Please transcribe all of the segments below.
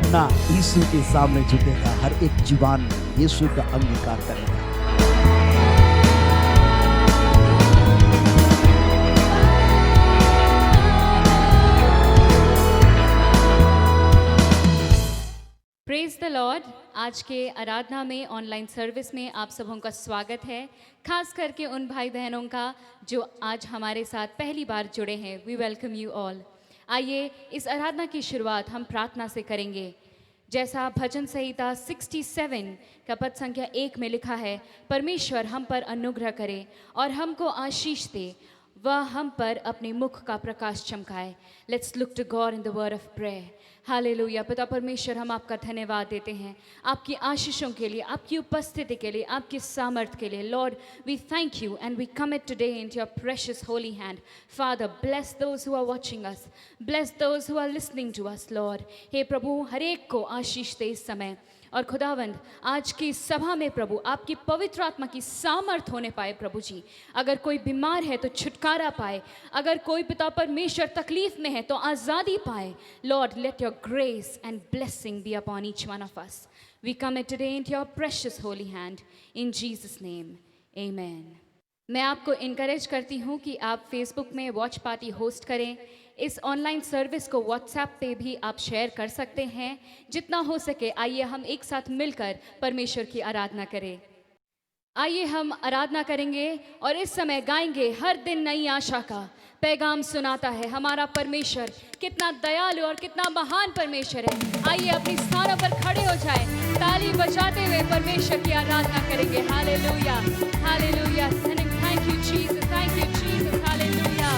घुटना यीशु के सामने झुकेगा, हर एक जुबान यीशु का अंगीकार करेगा। Praise the Lord. आज के आराधना में, ऑनलाइन सर्विस में आप सबों का स्वागत है, खास करके उन भाई बहनों का जो आज हमारे साथ पहली बार जुड़े हैं। We welcome you all. आइए इस आराधना की शुरुआत हम प्रार्थना से करेंगे। जैसा भजन संहिता 67 का पद संख्या 1 में लिखा है, परमेश्वर हम पर अनुग्रह करे और हमको आशीष दे, वह हम पर अपने मुख का प्रकाश चमकाए। Let's look to God in the word of prayer. Hallelujah. पिता परमेश्वर, हम आपका धन्यवाद देते हैं आपकी आशीषों के लिए, आपकी उपस्थिति के लिए, आपकी सामर्थ्य के लिए। Lord, we thank you and we commit today into your precious holy hand. Father, bless those who are watching us, bless those who are listening to us. Lord, हे प्रभु, हर एक को आशीष दे इस समय। और खुदावंद, आज की सभा में प्रभु आपकी पवित्र आत्मा की सामर्थ होने पाए। प्रभु जी, अगर कोई बीमार है तो छुटकारा पाए, अगर कोई पिता परमेश्वर तकलीफ में है तो आज़ादी पाए। Lord, let your grace and blessing be upon each one of us. We commit today into your precious holy hand in Jesus name, amen. मैं आपको इनकरेज करती हूँ कि आप फेसबुक में वॉच पार्टी होस्ट करें। इस ऑनलाइन सर्विस को व्हाट्सएप पे भी आप शेयर कर सकते हैं। जितना हो सके आइए हम एक साथ मिलकर परमेश्वर की आराधना करें। आइए हम आराधना करेंगे और इस समय गाएंगे, हर दिन नई आशा का पैगाम सुनाता है हमारा परमेश्वर। कितना दयालु और कितना महान परमेश्वर है। आइए अपनी स्थानों पर खड़े हो जाए, ताली बजाते हुए परमेश्वर की आराधना करेंगे। Hallelujah, hallelujah. Thank you Jesus, thank you Jesus. Hallelujah,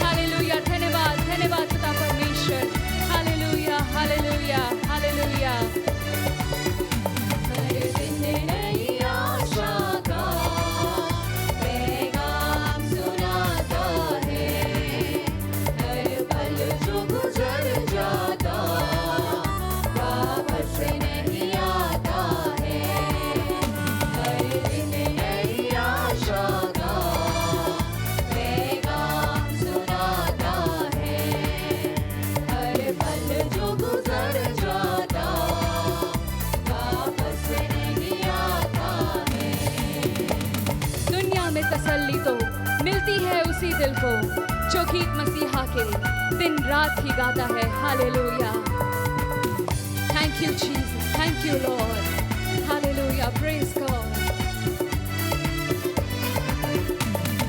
hallelujah. धन्यवाद, धन्यवाद पिता परमेश्वर। Hallelujah, hallelujah, hallelujah. हर दिन नई आशा का पैगाम सुनाता है, हर पल जो गुजर जाता वापस नहीं आता है। हर दिन नई आशा का पैगाम सुनाता है, हर पल जो गुजर जाता वापस नहीं आता है। दुनिया में तसल्ली तो मिलती है उसी दिल को जो गीत मसीहा के दिन रात ही गाता है। Hallelujah. Thank you Jesus, thank you Lord. Hallelujah, praise God.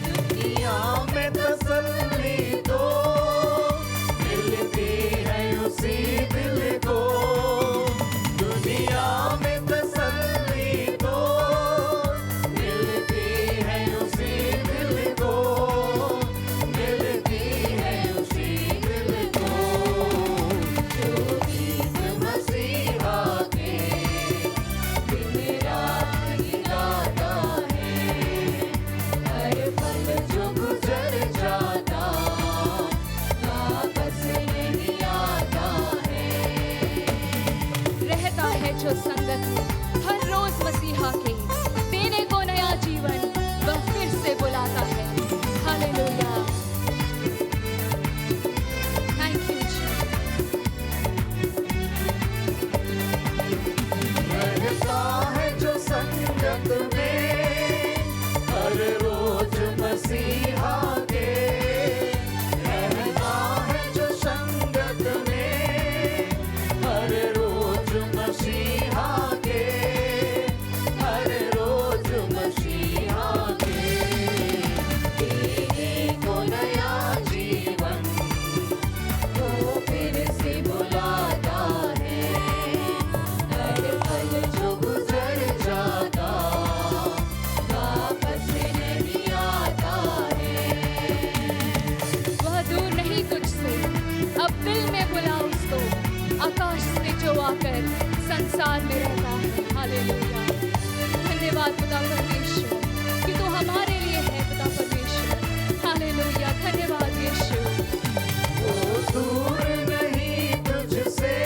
दुनिया में तसल्ली तो मिलती है उसी दिल को। दुनिया में तसल्ली तो मिलती है उसी दिल को, मिलती है उसी दिल को। जो गीत मसीहा के दिन रात ही गाता है, हर पल जो गुजर जाता वापस नहीं आता है। रहता है जो संगत में हर रोज मसीहा के, देने को नया जीवन वह फिर से बुलाता है। हालेलुया। Thank you Jesus. रहता है जो संगत में हर रोज मसीहा के, रहता है जो संगत में हर रोज मसीहा के, हर रोज मसीहा के। देने को नया जीवन वो फिर से बुलाता है, हर पल जो गुजर जाता वापस नहीं आता है। वह दूर नहीं तुझसे, अब दिल में बुला उसको, आकाश से जो आकर संसार में रहता है। हालेलुया। धन्यवाद पिता परमेश्वर कि तू हमारे लिए है पिता परमेश्वर। हालेलुया। धन्यवाद यीशु। वो दूर नहीं तुझसे,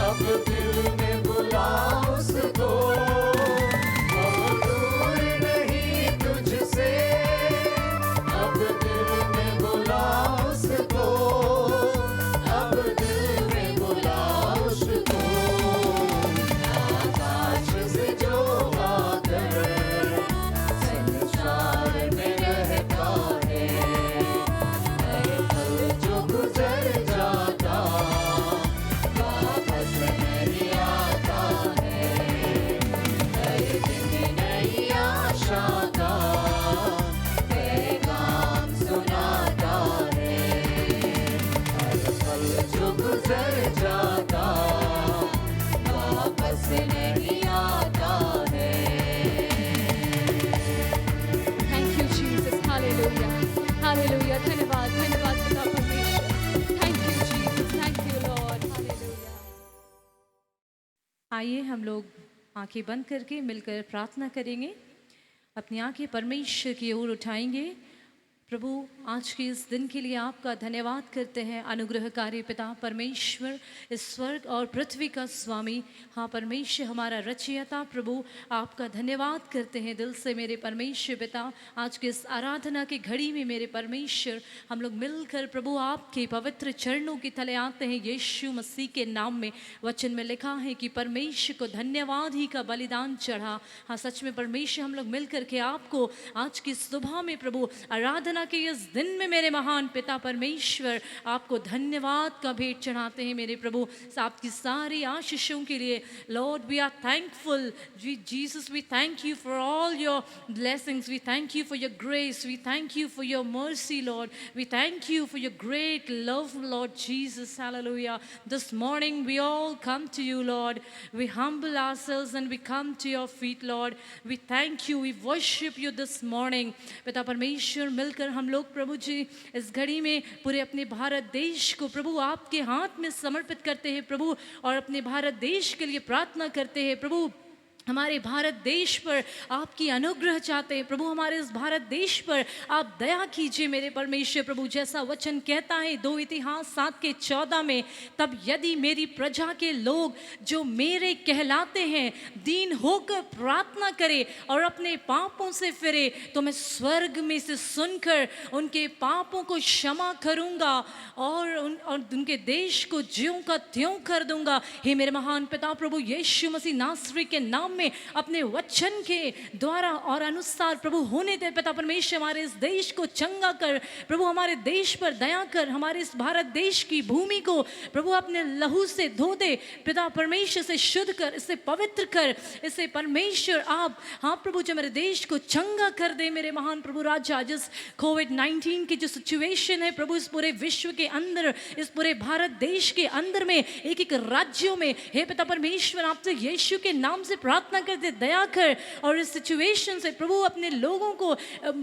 अब दिल में बुला उसको। वो दूर नहीं तुझसे, अब दिल में बुला उसको, अब दिल में बुला से नहीं आता है। Thank you Jesus, hallelujah hallelujah. धन्यवाद धन्यवाद पिता परमेश्वर। Thank you Jesus, thank you Lord, hallelujah. आइए हम लोग आंखें बंद करके मिलकर प्रार्थना करेंगे। अपनी आंखें परमेश्वर की ओर उठाएंगे। प्रभु, आज के इस दिन के लिए आपका धन्यवाद करते हैं। अनुग्रहकारी पिता परमेश्वर, इस स्वर्ग और पृथ्वी का स्वामी, हाँ परमेश्वर हमारा रचयिता, प्रभु आपका धन्यवाद करते हैं दिल से मेरे परमेश्वर पिता। आज के इस आराधना की घड़ी में मेरे परमेश्वर हम लोग मिलकर प्रभु आपके पवित्र चरणों के तले आते हैं यीशु मसीह के नाम में। वचन में लिखा है कि परमेश्वर को धन्यवाद ही का बलिदान चढ़ा। हाँ सच में परमेश्वर, हम लोग मिलकर के आपको आज की सुबह में प्रभु आराधना के इस दिन में मेरे महान पिता परमेश्वर आपको धन्यवाद का भेंट चढ़ाते हैं मेरे प्रभु, आपकी सारी आशीषों के लिए। Lord we are thankful Jesus, we thank you for all your blessings, we thank you for your grace, we thank you for your mercy Lord, we thank you for your great love Lord Jesus, hallelujah. This morning we all come to you Lord, we humble ourselves and we come to your feet Lord, we thank you, we worship you this morning। पिता परमेश्वर, मिलकर हम लोग प्रभु जी इस घड़ी में पूरे अपने भारत देश को प्रभु आपके हाथ में समर्पित करते हैं प्रभु, और अपने भारत देश के लिए प्रार्थना करते हैं प्रभु। हमारे भारत देश पर आपकी अनुग्रह चाहते हैं प्रभु, हमारे इस भारत देश पर आप दया कीजिए मेरे परमेश्वर प्रभु। जैसा वचन कहता है 2 इतिहास 7:14 में, तब यदि मेरी प्रजा के लोग जो मेरे कहलाते हैं दीन होकर प्रार्थना करे और अपने पापों से फिरे, तो मैं स्वर्ग में से सुनकर उनके पापों को क्षमा करूंगा और उनके देश को ज्यों का त्यों कर दूंगा। हे मेरे महान पिता प्रभु यीशु मसीह नासरी के नाम में अपने वचन के द्वारा और अनुसार प्रभु होने दे पिता परमेश्वर। हमारे इस देश को चंगा कर प्रभु, हमारे देश पर दया कर, हमारे इस भारत देश की भूमि को प्रभु अपने लहू से धो दे पिता परमेश्वर, से शुद्ध कर, इसे पवित्र कर, इसे परमेश्वर आप हाँ प्रभु जो मेरे देश को चंगा कर दे मेरे महान प्रभु राजा। जिस कोविड-19 की जो सिचुएशन है प्रभु इस पूरे विश्व के अंदर, इस पूरे भारत देश के अंदर में एक एक राज्यों में, हे पिता परमेश्वर आपसे यीशु के नाम से प्रार्थना करते दया कर, और इस सिचुएशन से प्रभु अपने लोगों को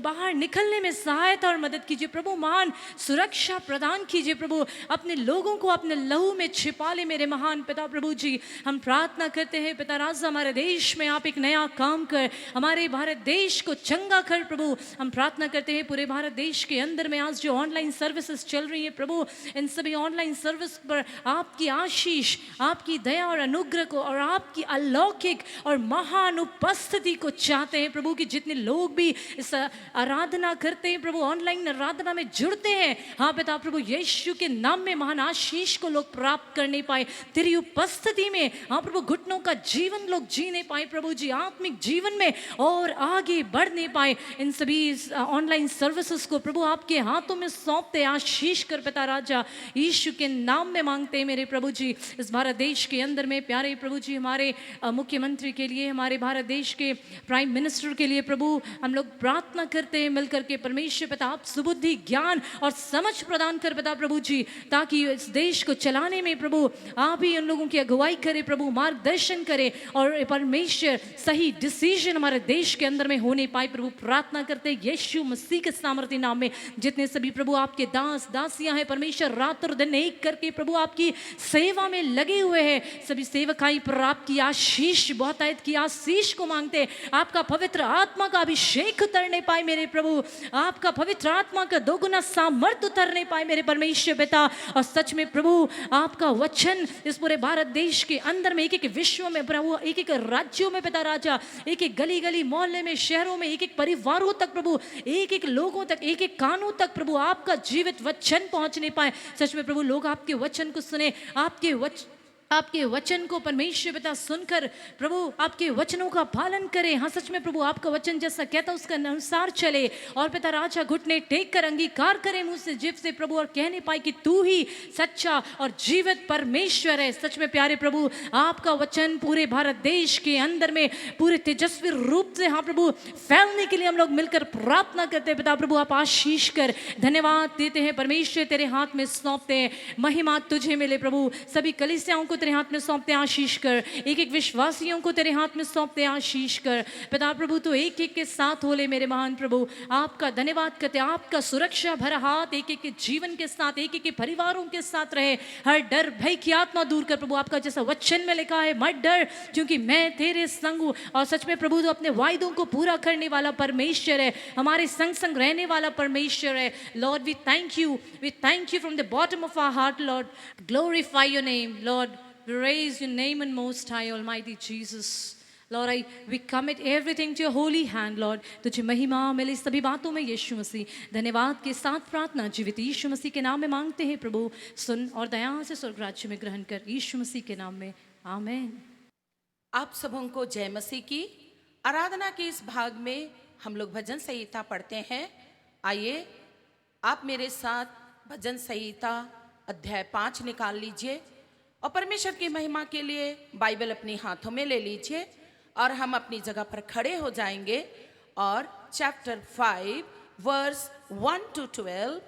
बाहर निकलने में सहायता और मदद कीजिए प्रभु। महान सुरक्षा प्रदान कीजिए प्रभु, अपने लोगों को अपने लहू में छिपा ले मेरे महान पिता प्रभु जी। हम प्रार्थना करते हैं पिता राजा, हमारे देश में आप एक नया काम कर, हमारे भारत देश को चंगा कर प्रभु। हम प्रार्थना करते हैं पूरे भारत देश के अंदर में आज जो ऑनलाइन सर्विसेज चल रही है प्रभु, इन सभी ऑनलाइन सर्विस पर आपकी आशीष, आपकी दया और अनुग्रह को और आपकी अलौकिक और महान उपस्थिति को चाहते हैं प्रभु। कि जितने लोग भी इस आराधना करते हैं प्रभु, ऑनलाइन आराधना में जुड़ते हैं, हाँ पिता प्रभु यीशु के नाम में महान आशीष को लोग प्राप्त करने पाए तेरी उपस्थिति में। हाँ प्रभु घुटनों का जीवन लोग जीने पाए प्रभु जी, आत्मिक जीवन में और आगे बढ़ने पाए। इन सभी ऑनलाइन सर्विसेज को प्रभु आपके हाथों में सौंपते आशीष कर पिता राजा यीशु के नाम में मांगते हैं मेरे प्रभु जी। इस भारत देश के अंदर में प्यारे प्रभु जी, हमारे मुख्यमंत्री के लिए, हमारे भारत देश के प्राइम मिनिस्टर के लिए प्रभु हम लोग प्रार्थना करते हैं मिलकर के। परमेश्वर पिता आप सुबुद्धि, ज्ञान और समझ प्रदान कर पिता प्रभु जी, ताकि इस देश को चलाने में प्रभु आप ही उन लोगों की अगुवाई करे प्रभु, मार्गदर्शन करे और परमेश्वर सही डिसीजन हमारे देश के अंदर में होने पाए प्रभु। प्रार्थना करते हैं यीशु मसीह के सामर्थ्य नाम में। जितने सभी प्रभु आपके दास दासियां हैं परमेश्वर, रात और दिन एक करके प्रभु आपकी सेवा में लगे हुए हैं, सभी सेवकाई पर आपकी आशीष, बहुतायत की आशीष को मांगते हैं। आपका पवित्र आत्मा का अभिषेक उतरने पाए मेरे प्रभु, आपका पवित्र आत्मा का दोगुना सामर्थ्य उतरने पाए मेरे परमेश्वर पिता। और सच में प्रभु आपका वचन इस पूरे भारत देश के अंदर में, एक एक विश्व में प्रभु, एक एक राज्यों में पिता राजा, एक एक गली गली मोहल्ले में, शहरों में, एक एक परिवारों तक प्रभु, एक एक लोगों तक, एक एक कानों तक प्रभु आपका जीवित वचन पहुंचने पाए। सच में प्रभु लोग आपके वचन को सुने, आपके वचन को परमेश्वर पिता सुनकर प्रभु आपके वचनों का पालन करें। हाँ सच में प्रभु आपका वचन जैसा कहता उसका अनुसार चले और पिता राजा घुटने टेक कर अंगीकार करें मुंह से, जीभ से प्रभु, और कहने पाए कि तू ही सच्चा और जीवित परमेश्वर है। सच में प्यारे प्रभु आपका वचन पूरे भारत देश के अंदर में पूरे तेजस्वी रूप से हाँ प्रभु फैलने के लिए हम लोग मिलकर प्रार्थना करते हैं। पिता प्रभु आप आशीष कर, धन्यवाद देते हैं परमेश्वर, तेरे हाथ में सौंपते हैं। महिमा तुझे मिले प्रभु, सभी कलीसियाओं को तेरे हाथ में सौंपते हैं, आशीष कर। एक एक विश्वासियों को तेरे हाथ में सौंपते हैं, आशीष कर। पिता प्रभु तो एक एक के साथ हो ले मेरे महान प्रभु। आपका धन्यवाद करते हैं, आपका सुरक्षा भरा हाथ एक एक के जीवन के साथ, एक एक के परिवारों के साथ रहे। हर डर भय की आत्मा दूर कर प्रभु। आपका जैसा वचन में लिखा है, मत डर क्योंकि मैं तेरे संग हूँ। और सच में प्रभु तो अपने वायदों को पूरा करने वाला परमेश्वर है, हमारे संग संग रहने वाला परमेश्वर है। Lord we thank you from the bottom of our heart Lord. Glorify your name Lord, we raise your name in most high almighty Jesus. Lord, we commit everything to your holy hand, Lord. तुझे महिमा मिले सभी बातों में यीशु मसीह। धन्यवाद के साथ प्रार्थना जीवित यीशु मसीह के नाम में मांगते हैं प्रभु। सुन और दया से स्वर्ग राज्य में ग्रहण कर, यीशु मसीह के नाम में आमीन। आप सबों को जय मसीह की। आराधना के इस भाग में हम लोग भजन संहिता पढ़ते हैं। आइए आप मेरे साथ भजन संहिता अध्याय 5 निकाल लीजिए और परमेश्वर की महिमा के लिए बाइबल अपने हाथों में ले लीजिए और हम अपनी जगह पर खड़े हो जाएंगे और चैप्टर 5 वर्स 1 to 12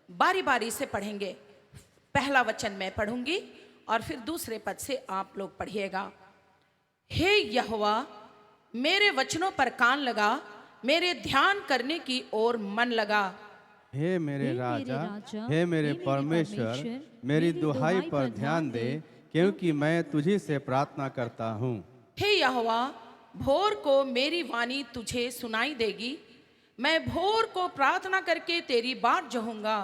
बारी बारी से पढ़ेंगे। पहला वचन मैं पढ़ूंगी और फिर दूसरे पद से आप लोग पढ़िएगा। हे यहोवा, मेरे वचनों पर कान लगा, मेरे ध्यान करने की ओर मन लगा। हे मेरे राजा, हे मेरे परमेश्वर, मेरी दुहाई पर ध्यान दे, क्योंकि मैं तुझी से प्रार्थना करता हूँ। हे यहोवा, भोर को मेरी वाणी तुझे सुनाई देगी, मैं भोर को प्रार्थना करके तेरी बाट जोहूंगा।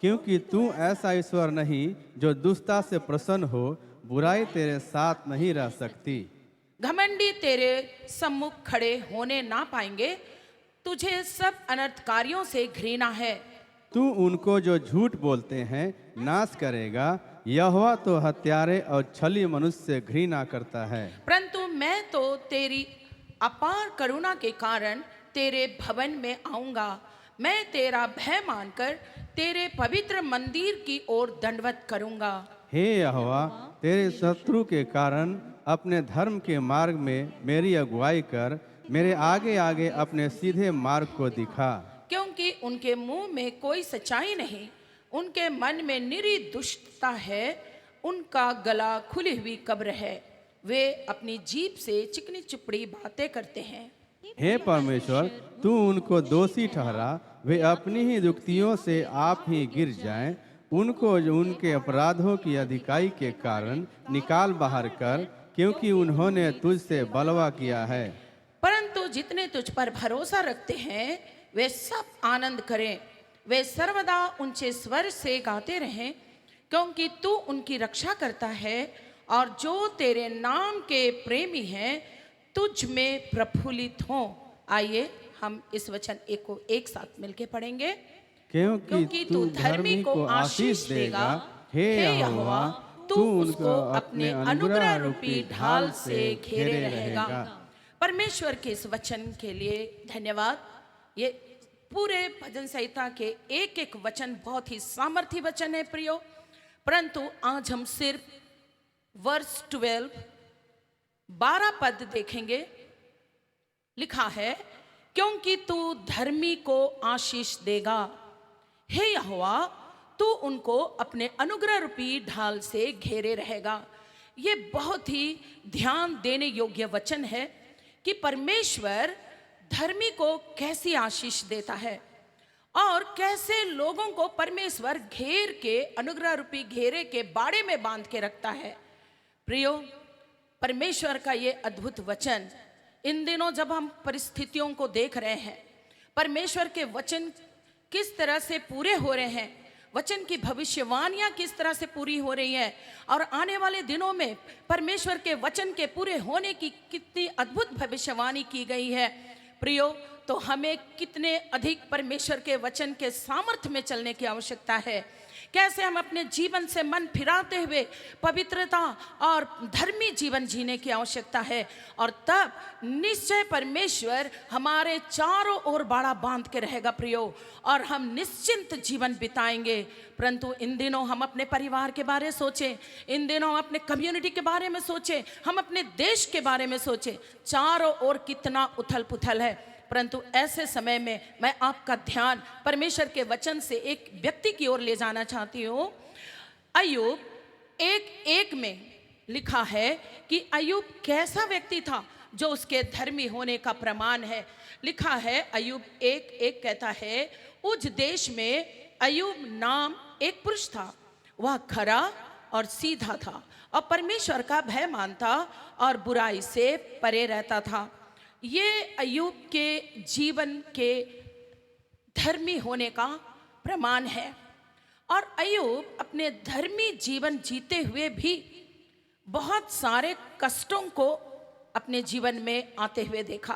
क्योंकि तू ऐसा ईश्वर नहीं जो दुष्टता से प्रसन्न हो, बुराई तेरे साथ नहीं रह सकती। घमंडी तेरे सम्मुख खड़े होने ना पाएंगे, तुझे सब अनर्थकारियों से घृणा है। तू उनको जो झूठ बोलते हैं नाश करेगा। यहोवा तो हत्यारे और छली मनुष्य से घृणा करता है। परंतु मैं तो तेरी अपार करुणा के कारण तेरे भवन में आऊंगा। मैं तेरा भय मानकर तेरे पवित्र मंदिर की ओर दंडवत करूंगा। हे यहोवा, तेरे शत्रु के कारण अपने धर्म के मार्ग में मेरी अगुवाई कर, मेरे आगे आगे अपने सीधे मार्ग को दिखा। क्योंकि उनके मुंह में कोई सच्चाई नहीं, उनके मन में निरी दुष्टता है, उनका गला खुली हुई कब्र है, वे अपनी जीभ से चिकनी चुपड़ी बातें करते हैं। हे परमेश्वर, तू उनको दोषी ठहरा, वे अपनी ही युक्तियों से आप ही गिर जाएं। उनको जो उनके अपराधों की अधिकाई के कारण निकाल बाहर कर, क्योंकि उन्होंने तुझसे बलवा किया है। परंतु जितने तुझ पर भरोसा रखते हैं वे सब आनंद करें, वे सर्वदा ऊंचे स्वर से गाते रहें, क्योंकि तू उनकी रक्षा करता है और जो तेरे नाम के प्रेमी हैं तुझ में प्रफुल्लित हों। आइए हम इस वचन को एक साथ मिलके पढ़ेंगे। क्योंकि तू धर्मी को आशीष देगा, हे यहोवा, तू उनको अपने अनुग्रह रूपी ढाल से घेरे रहेगा। परमेश्वर के इस वचन के लिए धन्यवाद। ये पूरे भजन संहिता के एक एक वचन बहुत ही सामर्थी वचन है प्रियो, परंतु आज हम सिर्फ वर्स 12 पद देखेंगे। लिखा है, क्योंकि तू धर्मी को आशीष देगा, हे यहोवा, तू उनको अपने अनुग्रह रूपी ढाल से घेरे रहेगा। ये बहुत ही ध्यान देने योग्य वचन है कि परमेश्वर धर्मी को कैसी आशीष देता है और कैसे लोगों को परमेश्वर घेर के अनुग्रह रूपी घेरे के बाड़े में बांध के रखता है। प्रियो, परमेश्वर का ये अद्भुत वचन इन दिनों जब हम परिस्थितियों को देख रहे हैं, परमेश्वर के वचन किस तरह से पूरे हो रहे हैं, वचन की भविष्यवाणियां किस तरह से पूरी हो रही हैं और आने वाले दिनों में परमेश्वर के वचन के पूरे होने की कितनी अद्भुत भविष्यवाणी की गई है। प्रियो, तो हमें कितने अधिक परमेश्वर के वचन के सामर्थ्य में चलने की आवश्यकता है। कैसे हम अपने जीवन से मन फिराते हुए पवित्रता और धर्मी जीवन जीने की आवश्यकता है, और तब निश्चय परमेश्वर हमारे चारों ओर बाड़ा बांध के रहेगा प्रियो, और हम निश्चिंत जीवन बिताएंगे। परंतु इन दिनों हम अपने परिवार के बारे में सोचें, इन दिनों हम अपने कम्युनिटी के बारे में सोचें, हम अपने देश के बारे में सोचें, चारों ओर कितना उथल पुथल है। परंतु ऐसे समय में मैं आपका ध्यान परमेश्वर के वचन से एक व्यक्ति की ओर ले जाना चाहती हूँ। अय्यूब 1:1 में लिखा है कि अय्यूब कैसा व्यक्ति था जो उसके धर्मी होने का प्रमाण है। लिखा है अय्यूब 1:1 कहता है, उस देश में अय्यूब नाम एक पुरुष था, वह खरा और सीधा था और परमेश्वर का भय मानता और बुराई से परे रहता था। ये अय्यूब के जीवन के धर्मी होने का प्रमाण है। और अय्यूब अपने धर्मी जीवन जीते हुए भी बहुत सारे कष्टों को अपने जीवन में आते हुए देखा।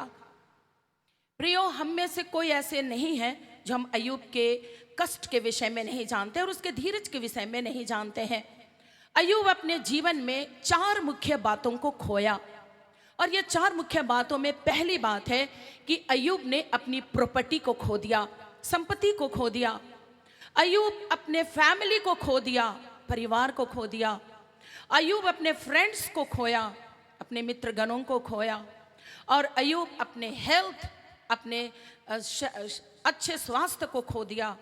प्रियो, हम में से कोई ऐसे नहीं है जो हम अय्यूब के कष्ट के विषय में नहीं जानते और उसके धीरज के विषय में नहीं जानते हैं। अय्यूब अपने जीवन में 4 मुख्य बातों को खोया और ये 4 मुख्य बातों में पहली बात है कि अय्यूब ने अपनी प्रॉपर्टी को खो दिया, संपत्ति को खो दिया। अय्यूब अपने फैमिली को खो दिया, परिवार को खो दिया। अय्यूब अपने फ्रेंड्स को खोया, अपने मित्रगणों को खोया। और अय्यूब अपने हेल्थ, अपने अच्छे स्वास्थ्य को खो दिया।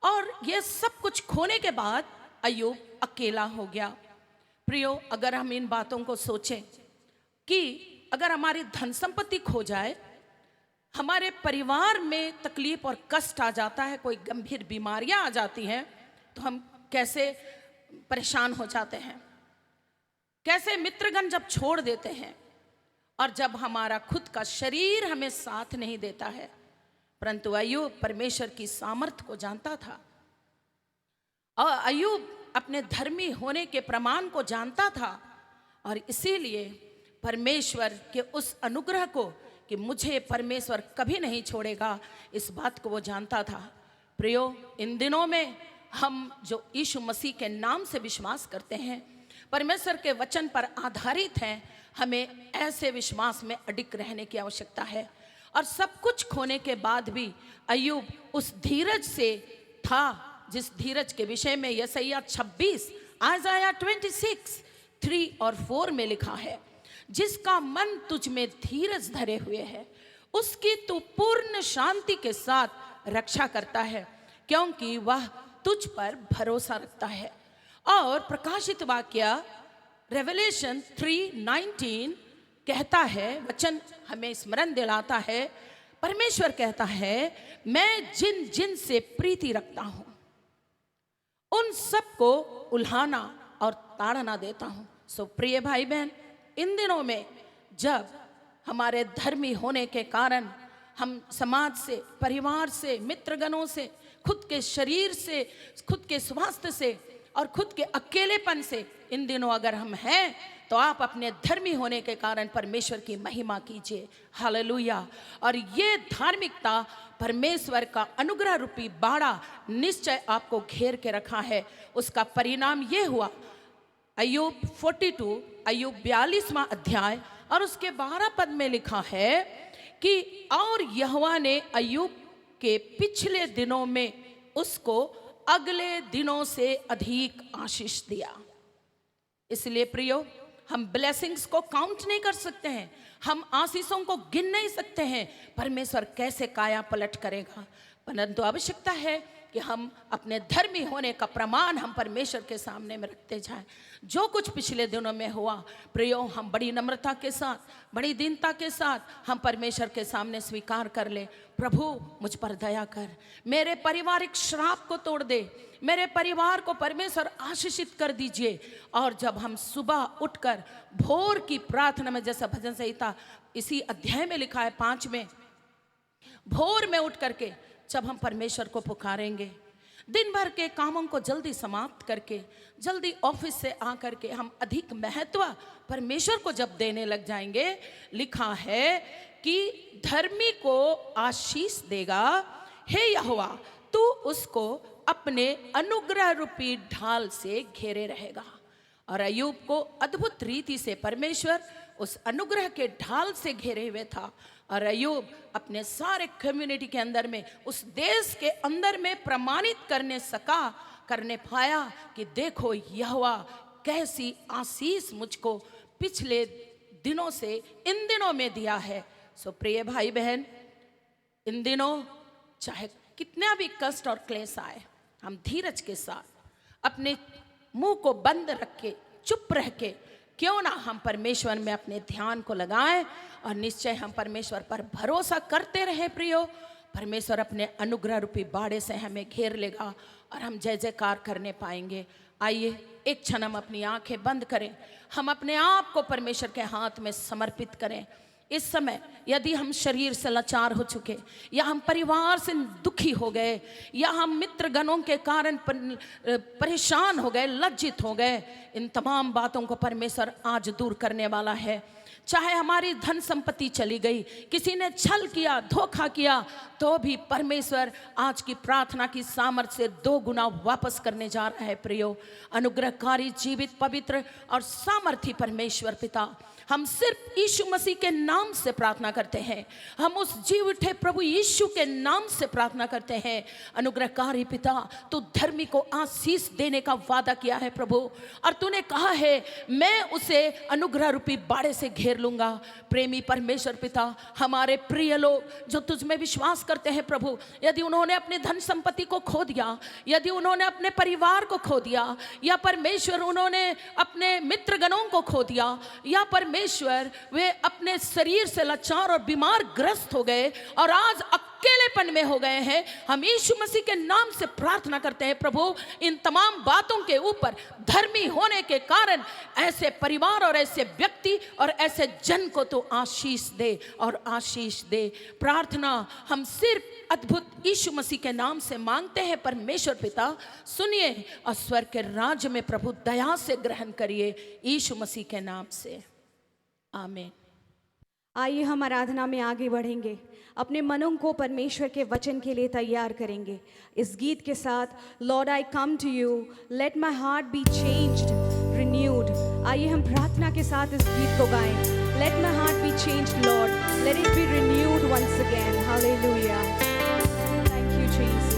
और ये सब कुछ खोने के बाद अय्यूब अकेला हो गया। प्रियो, अगर हम इन बातों को सोचें कि अगर हमारी धन संपत्ति खो जाए, हमारे परिवार में तकलीफ और कष्ट आ जाता है, कोई गंभीर बीमारियां आ जाती हैं, तो हम कैसे परेशान हो जाते हैं, कैसे मित्रगण जब छोड़ देते हैं और जब हमारा खुद का शरीर हमें साथ नहीं देता है। परंतु अय्यूब परमेश्वर की सामर्थ को जानता था और अय्यूब अपने धर्मी होने के प्रमाण को जानता था और इसीलिए परमेश्वर के उस अनुग्रह को कि मुझे परमेश्वर कभी नहीं छोड़ेगा, इस बात को वो जानता था। प्रियो, इन दिनों में हम जो यीशु मसीह के नाम से विश्वास करते हैं, परमेश्वर के वचन पर आधारित हैं, हमें ऐसे विश्वास में अडिग रहने की आवश्यकता है। और सब कुछ खोने के बाद भी अय्यूब उस धीरज से था जिस धीरज के विषय में यशायाह 26, आयजाया 26:3 और 4 में लिखा है, जिसका मन तुझ में धीरज धरे हुए है, उसकी तू पूर्ण शांति के साथ रक्षा करता है, क्योंकि वह तुझ पर भरोसा रखता है। और प्रकाशित वाक्य रेवलेशन 3:19 कहता है, वचन हमें स्मरण दिलाता है, परमेश्वर कहता है, मैं जिन जिन से प्रीति रखता हूं उन सबको उल्हाना और ताड़ना देता हूं। सो प्रिय भाई बहन, इन दिनों में जब हमारे धर्मी होने के कारण हम समाज से, परिवार से, मित्रगणों से, खुद के शरीर से, खुद के स्वास्थ्य से और खुद के अकेलेपन से इन दिनों अगर हम हैं, तो आप अपने धर्मी होने के कारण परमेश्वर की महिमा कीजिए। हालेलुया। और ये धार्मिकता परमेश्वर का अनुग्रह रूपी बाड़ा निश्चय आपको घेर के रखा है। उसका परिणाम ये हुआ, अय्यूब 42, अय्यूब 42वां अध्याय और उसके 12 पद में लिखा है कि और यहोवा ने अय्यूब के पिछले दिनों में उसको अगले दिनों से अधिक आशीष दिया। इसलिए प्रियो, हम ब्लेसिंग्स को काउंट नहीं कर सकते हैं, हम आशीषों को गिन नहीं सकते हैं, परमेश्वर कैसे काया पलट करेगा। परंतु आवश्यकता है कि हम अपने धर्मी होने का प्रमाण हम परमेश्वर के सामने में रखते जाएं। जो कुछ पिछले दिनों में हुआ, प्रियो, हम बड़ी नम्रता के साथ, बड़ी दीनता के साथ हम परमेश्वर के सामने स्वीकार कर ले, प्रभु मुझ पर दया कर, मेरे पारिवारिक श्राप को तोड़ दे, मेरे परिवार को परमेश्वर आशीषित कर दीजिए। और जब हम सुबह उठकर भोर की प्रार्थना में, जैसा भजन संहिता इसी अध्याय में लिखा है 5 में, भोर में उठ करके जब हम परमेश्वर को पुकारेंगे, दिन भर के कामों को जल्दी समाप्त करके, जल्दी ऑफिस से आकर के हम अधिक महत्व परमेश्वर को जब देने लग जाएंगे, लिखा है कि धर्मी को आशीष देगा, हे यहोवा तू उसको अपने अनुग्रह रूपी ढाल से घेरे रहेगा। और अय्यूब को अद्भुत रीति से परमेश्वर उस अनुग्रह के ढाल से घेरे हुए था। और अय्यूब अपने सारे कम्युनिटी के अंदर में, उस देश के अंदर में प्रमाणित करने पाया कि देखो यहोवा कैसी आशीष मुझको पिछले दिनों से इन दिनों में दिया है। सो प्रिय भाई बहन, इन दिनों चाहे कितना भी कष्ट और क्लेश आए, हम धीरज के साथ अपने मुंह को बंद रख के, चुप रह के क्यों ना हम परमेश्वर में अपने ध्यान को लगाएं और निश्चय हम परमेश्वर पर भरोसा करते रहे प्रियो। परमेश्वर अपने अनुग्रह रूपी बाड़े से हमें घेर लेगा और हम जय जयकार करने पाएंगे। आइए एक क्षण हम अपनी आंखें बंद करें, हम अपने आप को परमेश्वर के हाथ में समर्पित करें। इस समय यदि हम शरीर से लाचार हो चुके, या हम परिवार से दुखी हो गए, या हम मित्रगणों के कारण परेशान हो गए, लज्जित हो गए, इन तमाम बातों को परमेश्वर आज दूर करने वाला है। चाहे हमारी धन संपत्ति चली गई, किसी ने छल किया, धोखा किया, तो भी परमेश्वर आज की प्रार्थना की सामर्थ्य से 2 गुना वापस करने जा रहा है प्रियो। अनुग्रहकारी, जीवित, पवित्र और सामर्थी परमेश्वर पिता, हम सिर्फ यीशु मसीह के नाम से प्रार्थना करते हैं। हम उस जीव उठे प्रभु यीशु के नाम से प्रार्थना करते हैं। अनुग्रहकारी पिता, तू धर्मी को आशीष देने का वादा किया है प्रभु, और तूने कहा है मैं उसे अनुग्रह रूपी बाड़े से घेर लूंगा। प्रेमी परमेश्वर पिता, हमारे प्रिय लोग जो तुझ में विश्वास करते हैं प्रभु, यदि उन्होंने अपनी धन संपत्ति को खो दिया, यदि उन्होंने अपने परिवार को खो दिया, या परमेश्वर उन्होंने अपने मित्रगणों को खो दिया, या परमेश्वर वे अपने शरीर से लाचार और बीमार ग्रस्त हो गए और आज अकेलेपन में हो गए हैं, हम यीशु मसीह के नाम से प्रार्थना करते हैं प्रभु, इन तमाम बातों के ऊपर धर्मी होने के कारण ऐसे परिवार और ऐसे व्यक्ति और ऐसे जन को तो आशीष दे और आशीष दे। प्रार्थना हम सिर्फ अद्भुत यीशु मसीह के नाम से मांगते हैं परमेश्वर पिता, सुनिए और स्वर्ग के राज्य में प्रभु दया से ग्रहण करिए, यीशु मसीह के नाम से, आमीन। आइए हम आराधना में आगे बढ़ेंगे, अपने मनों को परमेश्वर के वचन के लिए तैयार करेंगे इस गीत के साथ, Lord I come to you, let my heart be changed, renewed. आइए हम प्रार्थना के साथ इस गीत को गाएं, let my heart be changed Lord, let it be renewed once again, hallelujah. Thank you Jesus.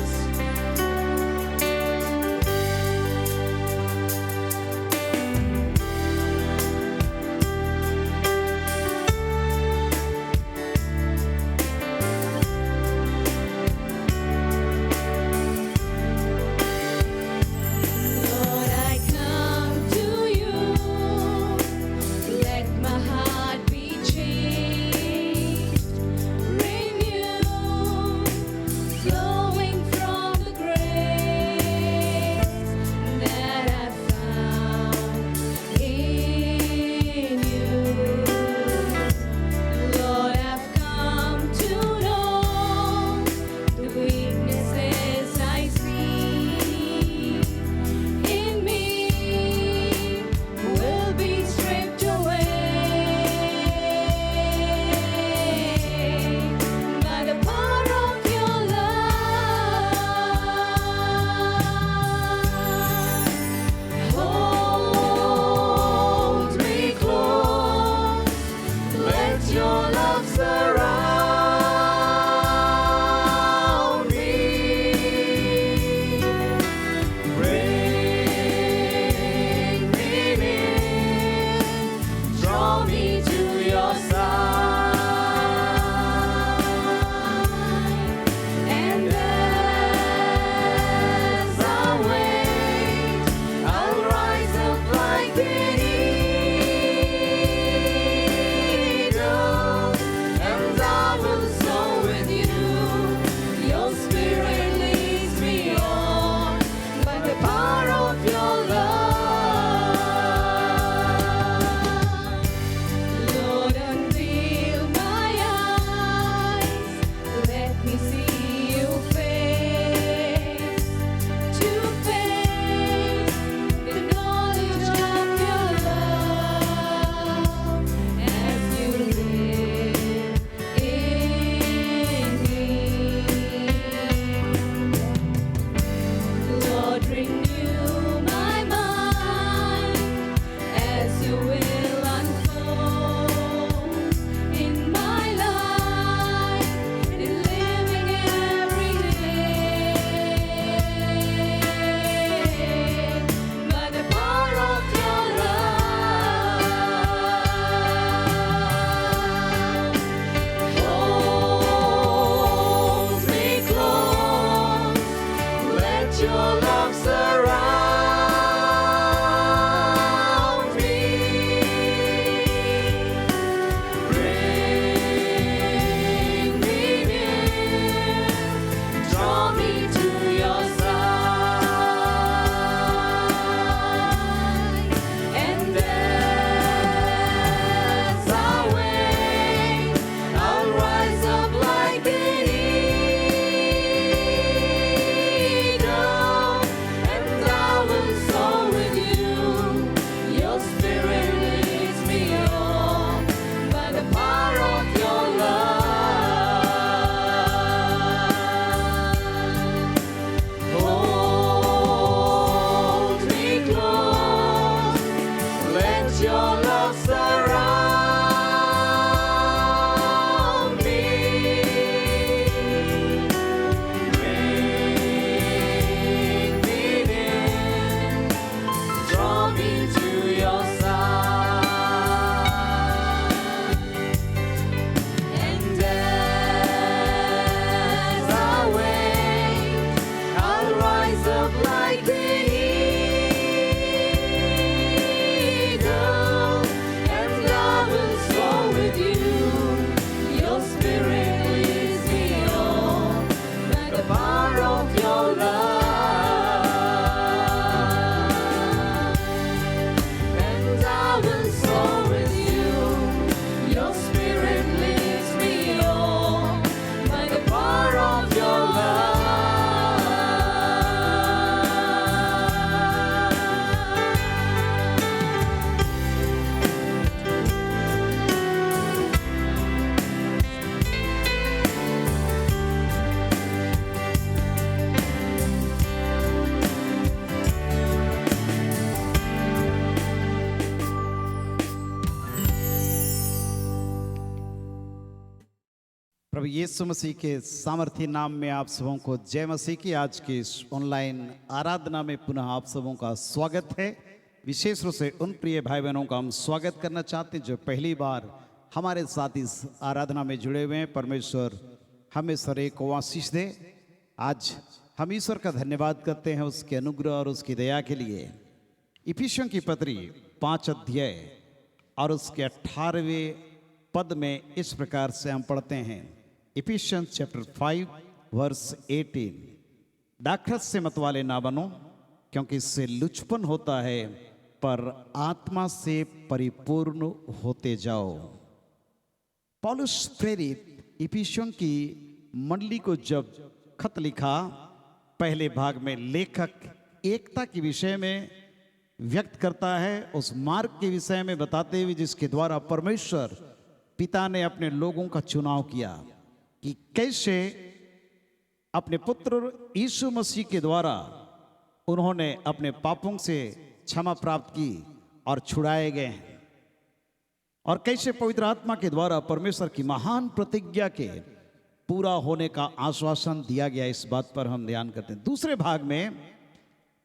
प्रभु यीशु मसीह के सामर्थी नाम में आप सबों को जय मसीह की। आज के इस ऑनलाइन आराधना में पुनः आप सबों का स्वागत है। विशेष रूप से उन प्रिय भाई बहनों का हम स्वागत करना चाहते हैं जो पहली बार हमारे साथ इस आराधना में जुड़े हुए हैं। परमेश्वर हमें सर एक आशीष दे। आज हम ईश्वर का धन्यवाद करते हैं उसके अनुग्रह और उसकी दया के लिए। इफिसियों की पत्री 5 अध्याय और उसके 18वें पद में इस प्रकार से हम पढ़ते हैं। इफिशियंस चैप्टर 5 वर्स 18, दाखरस से मतवाले ना बनो क्योंकि इससे लुचपन होता है, पर आत्मा से परिपूर्ण होते जाओ। पौलुस प्रेरित इफिसियों की मंडली को जब खत लिखा, पहले भाग में लेखक एकता के विषय में व्यक्त करता है, उस मार्ग के विषय में बताते हुए जिसके द्वारा परमेश्वर पिता ने अपने लोगों का चुनाव किया कि कैसे अपने पुत्र यीशु मसीह के द्वारा उन्होंने अपने पापों से क्षमा प्राप्त की और छुड़ाए गए हैं, और कैसे पवित्र आत्मा के द्वारा परमेश्वर की महान प्रतिज्ञा के पूरा होने का आश्वासन दिया गया। इस बात पर हम ध्यान करते हैं। दूसरे भाग में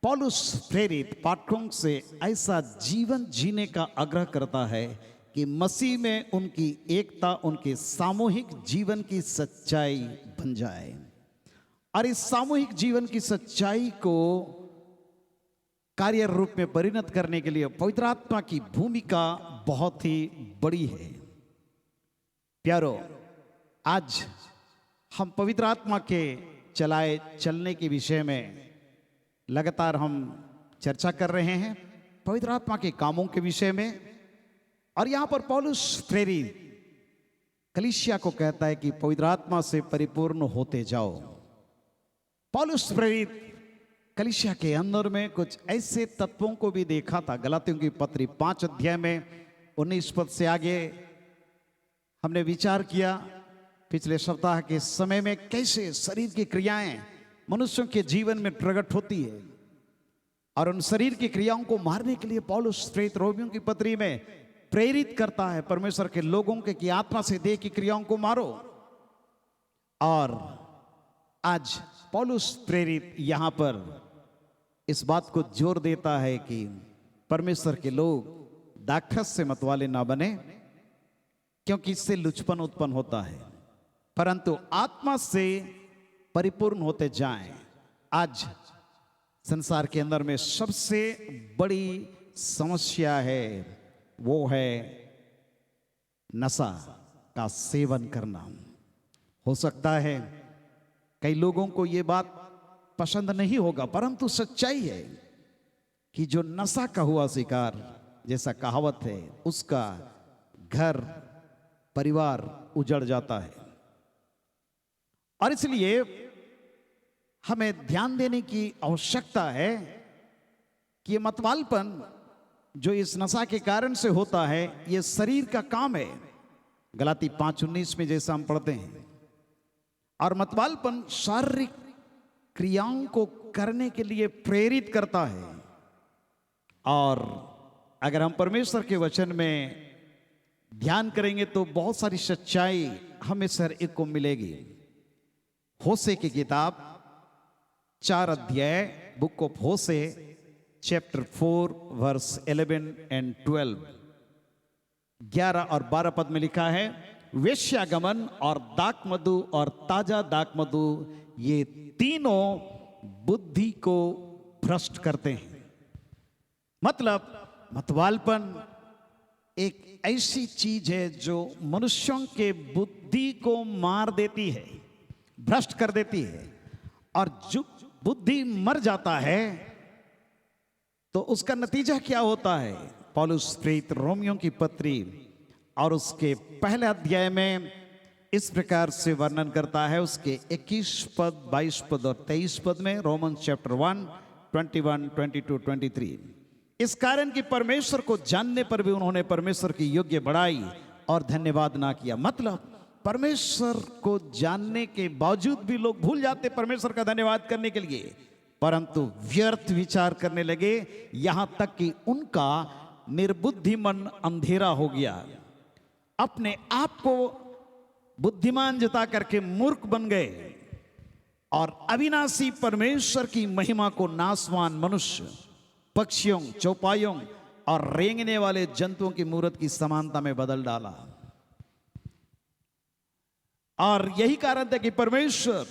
पौलुस प्रेरित पाठकों से ऐसा जीवन जीने का आग्रह करता है कि मसीह में उनकी एकता उनके सामूहिक जीवन की सच्चाई बन जाए, और इस सामूहिक जीवन की सच्चाई को कार्य रूप में परिणत करने के लिए पवित्र आत्मा की भूमिका बहुत ही बड़ी है। प्यारो, आज हम पवित्र आत्मा के चलाए चलने के विषय में लगातार हम चर्चा कर रहे हैं, पवित्र आत्मा के कामों के विषय में। और यहां पर पौलुस प्रेरित कलीसिया को कहता है कि पवित्र आत्मा से परिपूर्ण होते जाओ। पौलुस प्रेरित कलीसिया के अंदर में कुछ ऐसे तत्वों को भी देखा था। गलातियों की पत्री 5 अध्याय में 19 पद से आगे हमने विचार किया पिछले सप्ताह के समय में कैसे शरीर की क्रियाएं मनुष्यों के जीवन में प्रकट होती है, और उन शरीर की क्रियाओं को मारने के लिए पौलुस प्रेरित रोमियों की पत्री में प्रेरित करता है परमेश्वर के लोगों के कि आत्मा से देह की क्रियाओं को मारो। और आज पौलुस प्रेरित यहां पर इस बात को जोर देता है कि परमेश्वर के लोग दाखरस से मतवाले ना बने क्योंकि इससे लुचपन उत्पन्न होता है, परंतु आत्मा से परिपूर्ण होते जाएं। आज संसार के अंदर में सबसे बड़ी समस्या है, वो है नशा का सेवन करना। हो सकता है कई लोगों को ये बात पसंद नहीं होगा, परंतु सच्चाई है कि जो नशा का हुआ शिकार, जैसा कहावत है, उसका घर परिवार उजड़ जाता है। और इसलिए हमें ध्यान देने की आवश्यकता है कि ये मतवालपन जो इस नशा के कारण से होता है, ये शरीर का काम है। गलाती 5:19 में जैसा हम पढ़ते हैं, और मतवालपन शारीरिक क्रियाओं को करने के लिए प्रेरित करता है। और अगर हम परमेश्वर के वचन में ध्यान करेंगे तो बहुत सारी सच्चाई हमें सर एक को मिलेगी। होशे की किताब 4 अध्याय, बुक ऑफ होशे चैप्टर 4 वर्स 11 एंड 12, 11 और 12 पद में लिखा है, वेश्यागमन और दाकमधु और ताजा दाकमधु ये तीनों बुद्धि को भ्रष्ट करते हैं। मतलब मतवालपन एक ऐसी चीज है जो मनुष्यों के बुद्धि को मार देती है, भ्रष्ट कर देती है, और जो बुद्धि मर जाता है तो उसका नतीजा क्या होता है। पौलुस प्रेरित रोमियों की पत्री और उसके पहले अध्याय में इस प्रकार से वर्णन करता है, उसके 21 पद, 22 पद और 23 पद में, रोमन चैप्टर 1, 21, 22, 23। इस कारण कि परमेश्वर को जानने पर भी उन्होंने परमेश्वर की योग्य बढ़ाई और धन्यवाद ना किया। मतलब परमेश्वर को जानने के बावजूद भी लोग भूल जाते परमेश्वर का धन्यवाद करने के लिए, परंतु व्यर्थ विचार करने लगे, यहां तक कि उनका निर्बुद्धि मन अंधेरा हो गया। अपने आप को बुद्धिमान जता करके मूर्ख बन गए और अविनाशी परमेश्वर की महिमा को नासवान मनुष्य, पक्षियों, चौपाइयों और रेंगने वाले जंतुओं की मूर्त की समानता में बदल डाला। और यही कारण था कि परमेश्वर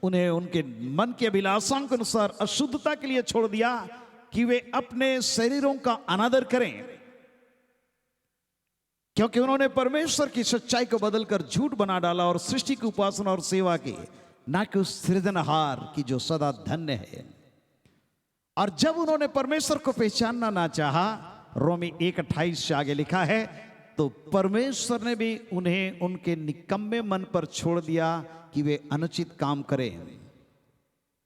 उन्हें उनके मन के अभिलाषाओं के अनुसार अशुद्धता के लिए छोड़ दिया कि वे अपने शरीरों का अनादर करें, क्योंकि उन्होंने परमेश्वर की सच्चाई को बदलकर झूठ बना डाला और सृष्टि की उपासना और सेवा की, ना कि उस सृजनहार की जो सदा धन्य है। और जब उन्होंने परमेश्वर को पहचानना ना चाहा, रोमी 1:28 से आगे लिखा है, तो परमेश्वर ने भी उन्हें उनके निकम्मे मन पर छोड़ दिया कि वे अनुचित काम करें।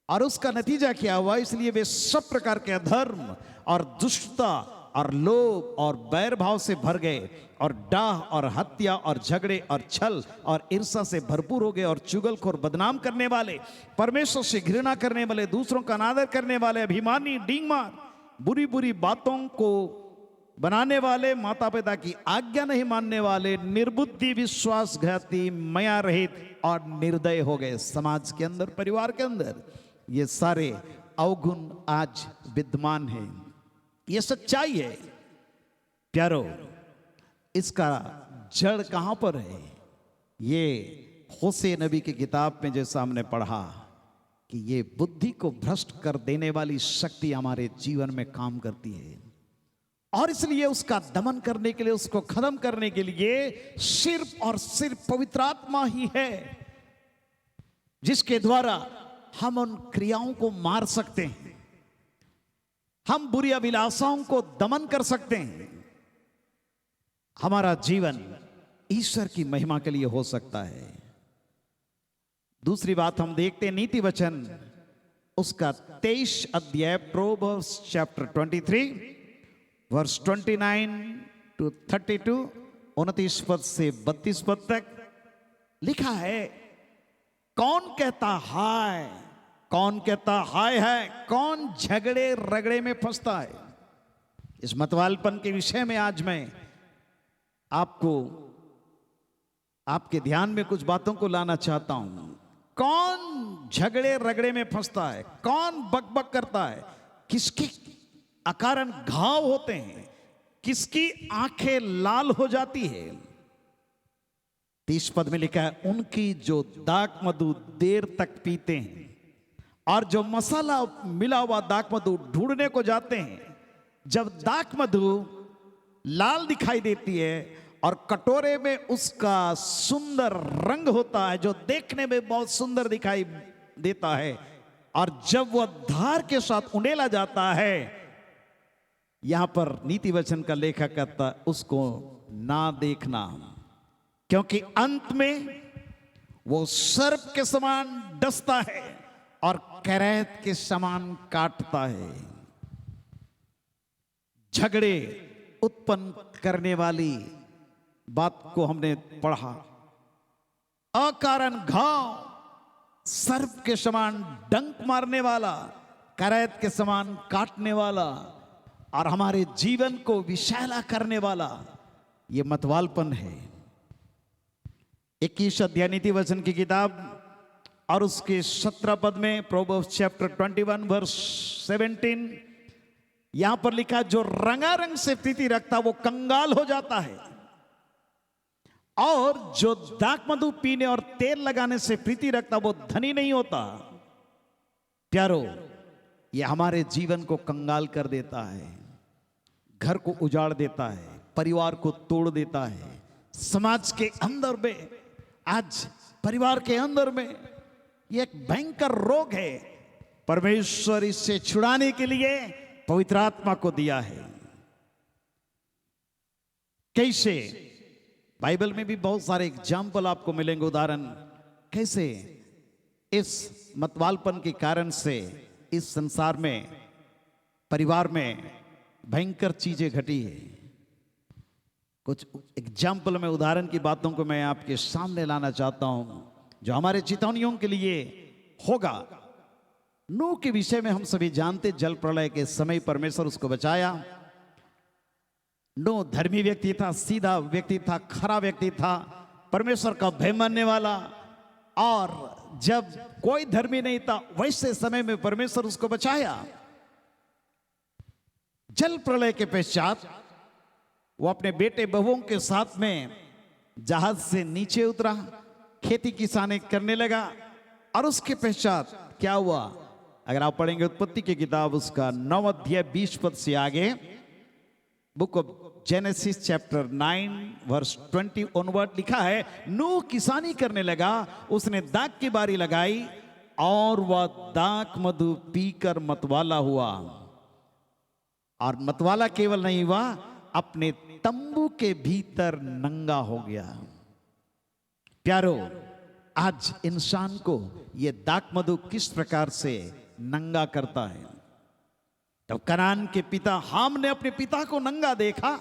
और उसका नतीजा क्या हुआ? इसलिए वे सब प्रकार के अधर्म और दुष्टता और लोभ और बैर भाव से भर गए और डाह और हत्या और झगड़े और छल और ईर्ष्या से भरपूर हो गए और चुगलखोर, बदनाम करने वाले, परमेश्वर से घृणा करने वाले, दूसरों का अनादर करने वाले, अभिमानी, डींगमार, बुरी बुरी बातों को बनाने वाले, माता पिता की आज्ञा नहीं मानने वाले, निर्बुद्धि, विश्वासघाती, माया रहित और निर्दय हो गए। समाज के अंदर, परिवार के अंदर ये सारे अवगुण आज विद्यमान हैं। ये सच्चाई है प्यारो। इसका जड़ कहां पर है? ये होशे नबी की किताब में जैसा हमने पढ़ा कि ये बुद्धि को भ्रष्ट कर देने वाली शक्ति हमारे जीवन में काम करती है, और इसलिए उसका दमन करने के लिए, उसको खत्म करने के लिए सिर्फ और सिर्फ पवित्र आत्मा ही है जिसके द्वारा हम उन क्रियाओं को मार सकते हैं, हम बुरी अभिलाषाओं को दमन कर सकते हैं। हमारा जीवन ईश्वर की महिमा के लिए हो सकता है। दूसरी बात हम देखते हैं नीति वचन उसका 23 अध्याय, प्रोवर्ब्स चैप्टर 23 वर्स 29 to 32, 29 पद से 32 पद तक लिखा है, कौन कहता हाय, कौन कहता हाय है, कौन झगड़े रगड़े में फंसता है। इस मतवालपन के विषय में आज मैं आपको, आपके ध्यान में कुछ बातों को लाना चाहता हूं। कौन झगड़े रगड़े में फंसता है, कौन बकबक करता है, किसके अकारण घाव होते हैं, किसकी आंखें लाल हो जाती है। 30 पद में लिखा है, उनकी जो दाक मधु देर तक पीते हैं और जो मसाला मिला हुआ दाक मधु ढूंढने को जाते हैं, जब दाक मधु लाल दिखाई देती है और कटोरे में उसका सुंदर रंग होता है जो देखने में बहुत सुंदर दिखाई देता है, और जब वह धार के साथ उंडेला जाता है, यहां पर नीति वचन का लेखक कहता है उसको ना देखना, क्योंकि अंत में वो सर्प के समान डसता है और करैत के समान काटता है। झगड़े उत्पन्न करने वाली बात को हमने पढ़ा। अकारण घाव, सर्प के समान डंक मारने वाला, करैत के समान काटने वाला और हमारे जीवन को विषैला करने वाला, ये मतवालपन है। 21 अध्याय नीति वचन की किताब और उसके 17 पद में, प्रोवर्ब्स चैप्टर 21 वर्स 17, यहां पर लिखा, जो रंगारंग से प्रीति रखता वो कंगाल हो जाता है, और जो दाक मधु पीने और तेल लगाने से प्रीति रखता वो धनी नहीं होता। प्यारो, ये हमारे जीवन को कंगाल कर देता है, घर को उजाड़ देता है, परिवार को तोड़ देता है। समाज के अंदर में, आज परिवार के अंदर में ये एक भयंकर रोग है। परमेश्वर इससे छुड़ाने के लिए पवित्र आत्मा को दिया है। कैसे? बाइबल में भी बहुत सारे एग्जाम्पल आपको मिलेंगे, उदाहरण कैसे इस मतवालपन के कारण से इस संसार में, परिवार में भयंकर चीजें घटी है। कुछ एग्जाम्पल में, उदाहरण की बातों को मैं आपके सामने लाना चाहता हूं जो हमारे चेतावनियों के लिए होगा। नूह के विषय में हम सभी जानते, जल प्रलय के समय परमेश्वर उसको बचाया। नूह धर्मी व्यक्ति था, सीधा व्यक्ति था, खरा व्यक्ति था, परमेश्वर का भय मानने वाला, और जब कोई धर्मी नहीं था वैसे समय में परमेश्वर उसको बचाया। जल प्रलय के पश्चात वो अपने बेटे बहुओं के साथ में जहाज से नीचे उतरा, खेती किसानी करने लगा। और उसके पश्चात क्या हुआ, अगर आप पढ़ेंगे उत्पत्ति की किताब उसका 9 अध्याय 20 पद से आगे, book of Genesis chapter 9 verse 20 onward लिखा है, नूह किसानी करने लगा, उसने दाख की बारी लगाई और वह दाख मधु पीकर मतवाला हुआ। और मतवाला केवल नहीं हुआ, अपने तंबू के भीतर नंगा हो गया। प्यारो, आज इंसान को यह दाख मधु किस प्रकार से नंगा करता है। तो कनान के पिता हाम ने अपने पिता को नंगा देखा,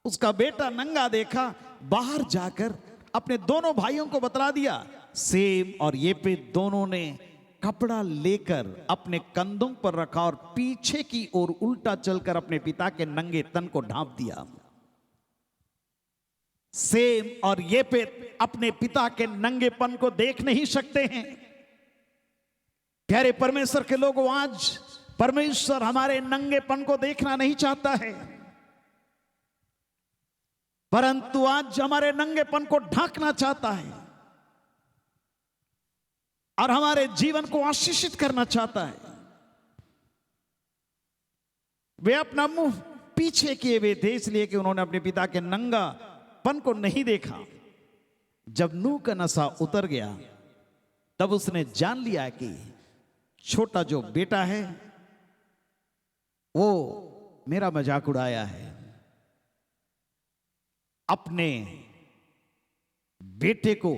उसका बेटा नंगा देखा, बाहर जाकर अपने दोनों भाइयों को बतला दिया। सेम और येपेत दोनों ने कपड़ा लेकर अपने कंधों पर रखा और पीछे की ओर उल्टा चलकर अपने पिता के नंगे तन को ढांप दिया। सेम और येपेत अपने पिता के नंगेपन को देख नहीं सकते हैं। प्यारे परमेश्वर के लोगों, आज परमेश्वर हमारे नंगेपन को देखना नहीं चाहता है, परंतु आज हमारे नंगेपन को ढांकना चाहता है और हमारे जीवन को आशीषित करना चाहता है। वे अपना मुंह पीछे किए हुए थे, इसलिए कि उन्होंने अपने पिता के नंगापन को नहीं देखा। जब नूह का नशा उतर गया तब उसने जान लिया कि छोटा जो बेटा है वो मेरा मजाक उड़ाया है। अपने बेटे को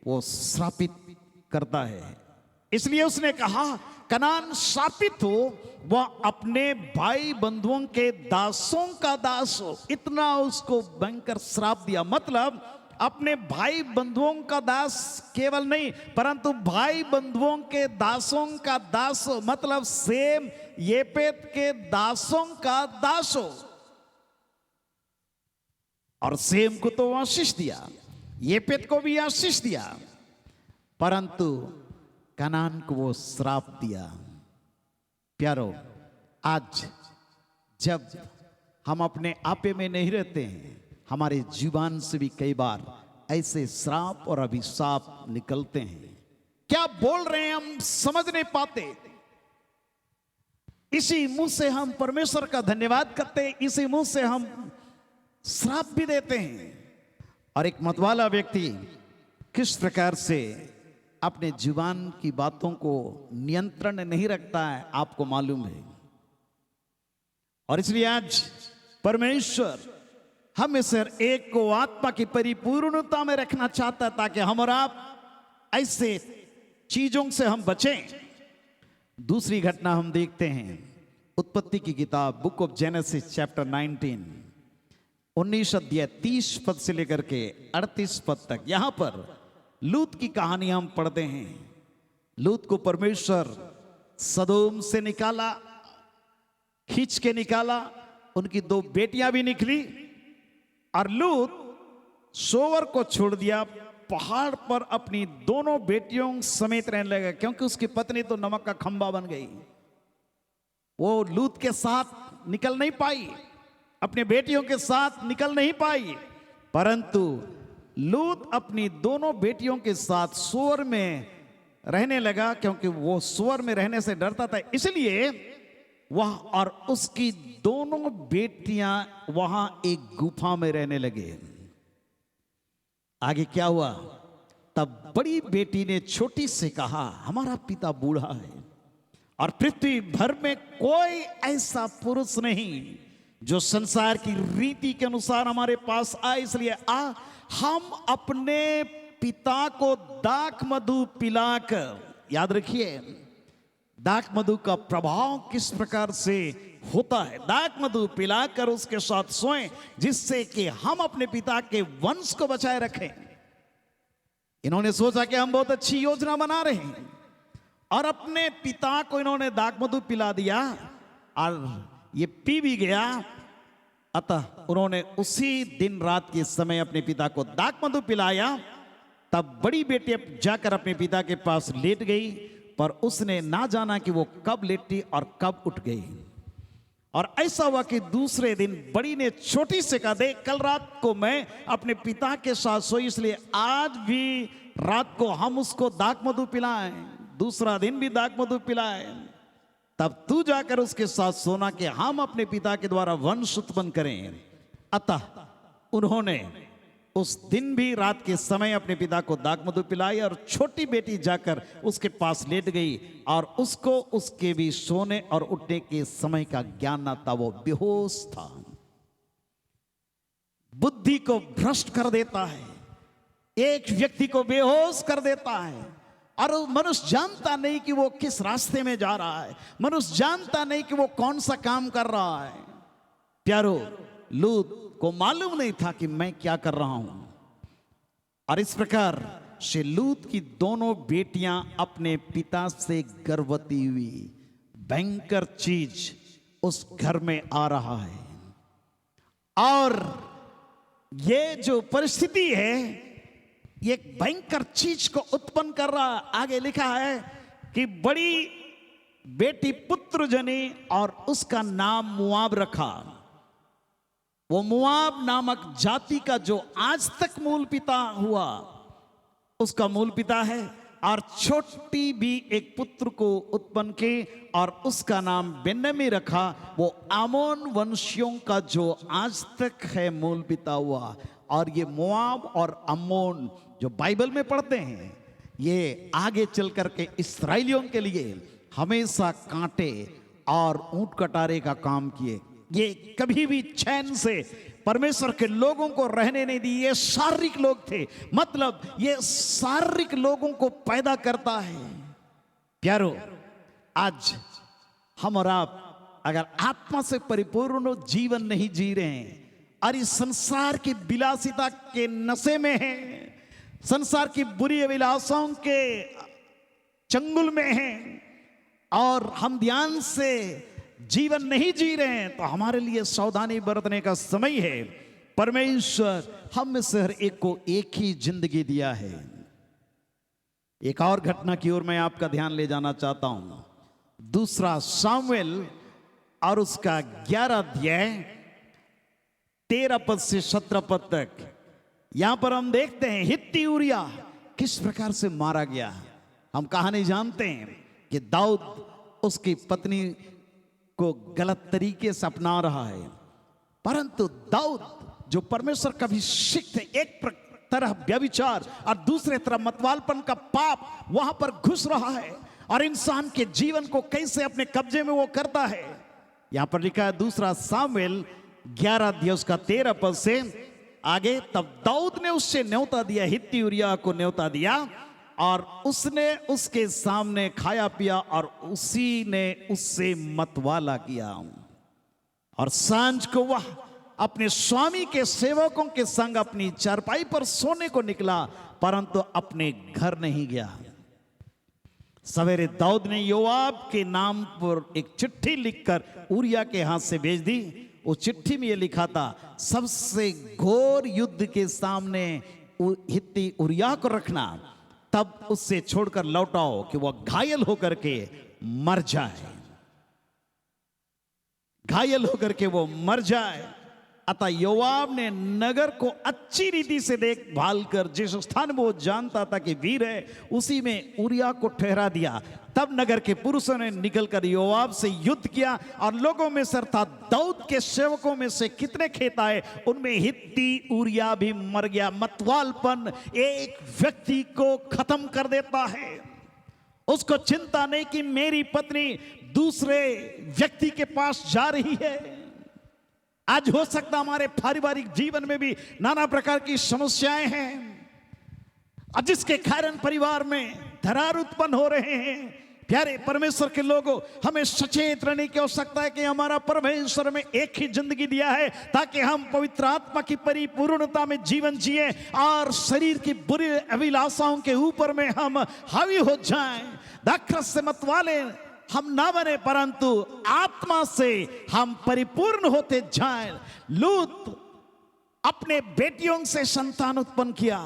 वो श्रापित करता है, इसलिए उसने कहा कनान श्रापित हो, वह अपने भाई बंधुओं के दासों का दास हो। इतना उसको भयंकर श्राप दिया। मतलब अपने भाई बंधुओं का दास केवल नहीं, परंतु भाई बंधुओं के दासों का दास हो, मतलब सेम येपेत के दासों का दास हो। और सेम को तो आशीष दिया, येपेत को भी आशीष दिया, परंतु कनान को वो श्राप दिया। प्यारो, आज जब हम अपने आपे में नहीं रहते हैं, हमारे जीवन से भी कई बार ऐसे श्राप और अभिशाप निकलते हैं। क्या बोल रहे हैं हम समझ नहीं पाते। इसी मुंह से हम परमेश्वर का धन्यवाद करते हैं, इसी मुंह से हम श्राप भी देते हैं। और एक मतवाला व्यक्ति किस प्रकार से अपने जुबान की बातों को नियंत्रण नहीं रखता है, आपको मालूम है। और इसलिए आज परमेश्वर हम में से एक को आत्मा की परिपूर्णता में रखना चाहता है, ताकि हम और आप ऐसे चीजों से हम बचें। दूसरी घटना हम देखते हैं उत्पत्ति की किताब, बुक ऑफ जेनेसिस चैप्टर 19 अध्याय 30 पद से लेकर के 38 पद तक। यहां पर लूत की कहानी हम पढ़ते हैं। लूत को परमेश्वर सदोम से निकाला, खींच के निकाला, उनकी 2 बेटियां भी निकली और लूत सोवर को छोड़ दिया, पहाड़ पर अपनी दोनों बेटियों समेत रहने लगा, क्योंकि उसकी पत्नी तो नमक का खंबा बन गई। वो लूत के साथ निकल नहीं पाई, अपने बेटियों के साथ निकल नहीं पाई, परंतु लूत अपनी दोनों बेटियों के साथ सोवर में रहने लगा, क्योंकि वो सोवर में रहने से डरता था। इसलिए वह और उसकी दोनों बेटियां वहां एक गुफा में रहने लगे। आगे क्या हुआ, तब बड़ी बेटी ने छोटी से कहा, हमारा पिता बूढ़ा है और पृथ्वी भर में कोई ऐसा पुरुष नहीं जो संसार की रीति के अनुसार हमारे पास आए, इसलिए हम अपने पिता को दाख मधु पिलाकर, याद रखिए दाख मधु का प्रभाव किस प्रकार से होता है, दाख मधु पिलाकर उसके साथ सोएं, जिससे कि हम अपने पिता के वंश को बचाए रखें। इन्होंने सोचा कि हम बहुत अच्छी योजना बना रहे हैं और अपने पिता को इन्होंने दाख मधु पिला दिया और ये पी भी गया। अतः उन्होंने उसी दिन रात के समय अपने पिता को दाखमधु पिलाया। तब बड़ी बेटी जाकर अपने पिता के पास लेट गई, पर उसने ना जाना कि वो कब लेटी और कब उठ गई। और ऐसा हुआ कि दूसरे दिन बड़ी ने छोटी से कहा, देख कल रात को मैं अपने पिता के साथ सोई, इसलिए आज भी रात को हम उसको दाखमधु पिलाएं, दूसरा दिन भी दाखमधु पिलाएं। तब तू जाकर उसके साथ सोना कि हम अपने पिता के द्वारा वंश उत्पन्न करें। अतः उन्होंने उस दिन भी रात के समय अपने पिता को दाखमधु पिलाई, और छोटी बेटी जाकर उसके पास लेट गई, और उसको उसके भी सोने और उठने के समय का ज्ञान न था, वो बेहोश था। बुद्धि को भ्रष्ट कर देता है, एक व्यक्ति को बेहोश कर देता है, और मनुष्य जानता नहीं कि वो किस रास्ते में जा रहा है, मनुष्य जानता नहीं कि वो कौन सा काम कर रहा है। प्यारो, लूत को मालूम नहीं था कि मैं क्या कर रहा हूं, और इस प्रकार से लूत की दोनों बेटियां अपने पिता से गर्भवती हुई। भयंकर चीज उस घर में आ रहा है, और ये जो परिस्थिति है ये एक भयंकर चीज को उत्पन्न कर रहा है। आगे लिखा है कि बड़ी बेटी पुत्र जनी और उसका नाम मुआब रखा। वो मुआब नामक जाति का जो आज तक मूल पिता हुआ उसका मूल पिता है, और छोटी भी एक पुत्र को उत्पन्न की और उसका नाम बेन्यामीन रखा। वो आमोन वंशियों का जो आज तक है मूल पिता हुआ। और ये मोआब और अम्मोन जो बाइबल में पढ़ते हैं, ये आगे चल करके इस्राएलियों के लिए हमेशा कांटे और ऊंट कटारे का काम किए। ये कभी भी चैन से परमेश्वर के लोगों को रहने नहीं दी। ये शारीरिक लोग थे, मतलब ये शारीरिक लोगों को पैदा करता है। प्यारो, आज हम और आप अगर आत्मा से परिपूर्ण जीवन नहीं जी रहे हैं और इस संसार की विलासिता के नशे में हैं, संसार की बुरी अभिलाषाओं के चंगुल में हैं, और हम ध्यान से जीवन नहीं जी रहे हैं, तो हमारे लिए सावधानी बरतने का समय है। परमेश्वर हम में से हर एक को एक ही जिंदगी दिया है। एक और घटना की ओर मैं आपका ध्यान ले जाना चाहता हूं। दूसरा सामुएल और उसका 11 अध्याय 13 पद से 17 पद तक। यहां पर हम देखते हैं हित्ती उरिया किस प्रकार से मारा गया। हम कहानी जानते हैं कि दाऊद उसकी पत्नी को गलत तरीके से अपना रहा है, परंतु दाऊद जो परमेश्वर का अभिषिक्त थे, एक तरह व्यभिचार और दूसरे तरफ मतवालपन का पाप वहां पर घुस रहा है, और इंसान के जीवन को कैसे अपने कब्जे में वो करता है। यहां पर लिखा है दूसरा सामुएल 11 अध्याय उसका 13 पद से आगे। तब दाऊद ने उससे न्योता दिया, हित्ती उरिया को न्योता दिया, और उसने उसके सामने खाया पिया, और उसी ने उससे मतवाला किया। और सांझ को वह अपने स्वामी के सेवकों के संग अपनी चारपाई पर सोने को निकला, परंतु अपने घर नहीं गया। सवेरे दाऊद ने योआब के नाम पर एक चिट्ठी लिखकर उरिया के हाथ से भेज दी। उस चिट्ठी में यह लिखा था, सबसे घोर युद्ध के सामने हित्ती उरिया को रखना, तब उससे छोड़कर लौटाओ कि वह घायल होकर के मर जाए, घायल होकर के वो मर जाए। अतः योआब ने नगर को अच्छी रीति से देखभाल कर जिस स्थान में वो जानता था कि वीर है, उसी में उरिया को ठहरा दिया। तब नगर के पुरुषों ने निकलकर योआब से युद्ध किया, और लोगों में से अर्थात दाऊद के सेवकों में से कितने खेत आए, उनमें हित्ती उरिया भी मर गया। मतवालपन एक व्यक्ति को खत्म कर देता है। उसको चिंता नहीं कि मेरी पत्नी दूसरे व्यक्ति के पास जा रही है। आज हो सकता हमारे पारिवारिक जीवन में भी नाना प्रकार की समस्याएं हैं, और जिसके कारण परिवार में दरार उत्पन्न हो रहे हैं। प्यारे परमेश्वर के लोगों, हमें सचेत रहने की आवश्यकता है कि हमारा परमेश्वर में एक ही जिंदगी दिया है, ताकि हम पवित्र आत्मा की परिपूर्णता में जीवन जिए और शरीर की बुरी अभिलाषाओं के ऊपर में हम हावी हो जाएं। दाखरस से मतवाले हम ना बने, परंतु आत्मा से हम परिपूर्ण होते जाएं। लूत अपने बेटियों से संतान उत्पन्न किया,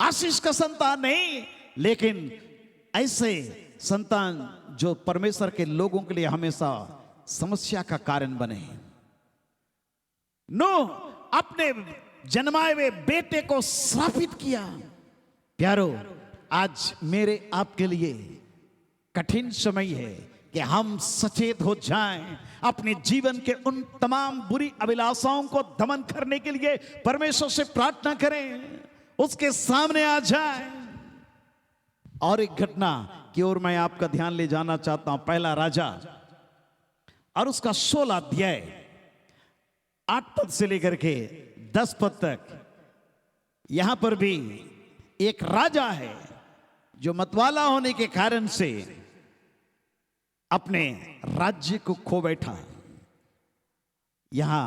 आशीष का संतान नहीं, लेकिन ऐसे संतान जो परमेश्वर के लोगों के लिए हमेशा समस्या का कारण बने। नूह अपने जन्माए हुए बेटे को श्रापित किया। प्यारो, आज मेरे आपके लिए कठिन समय है कि हम सचेत हो जाएं, अपने जीवन के उन तमाम बुरी अभिलाषाओं को दमन करने के लिए परमेश्वर से प्रार्थना करें, उसके सामने आ जाएं। और एक घटना की ओर मैं आपका ध्यान ले जाना चाहता हूं। पहला राजा और उसका 16 अध्याय 8 पद से लेकर के 10 पद तक। यहां पर भी एक राजा है जो मतवाला होने के कारण से अपने राज्य को खो बैठा। यहां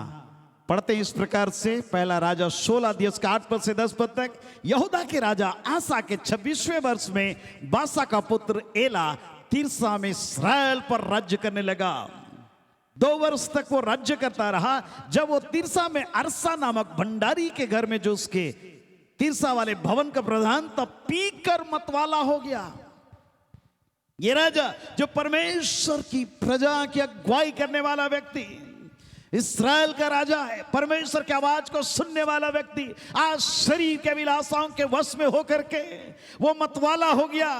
पढ़ते हैं इस प्रकार से, पहला राजा 16 अध्याय 8 पद से 10 पद तक। यहूदा के राजा आसा के 26वें वर्ष में बासा का पुत्र एला तिर्सा में इस्राएल पर राज्य करने लगा। 2 वर्ष तक वो राज्य करता रहा। जब वो तिर्सा में अरसा नामक भंडारी के घर में, जो उसके तिर्सा वाले भवन का प्रधान था, पीकर मतवाला हो गया। ये राजा जो परमेश्वर की प्रजा की अगुवाई करने वाला व्यक्ति, इस्राएल का राजा है, परमेश्वर की आवाज को सुनने वाला व्यक्ति, आज शरीर के अभिलाषाओं के वश में होकर के वो मतवाला हो गया।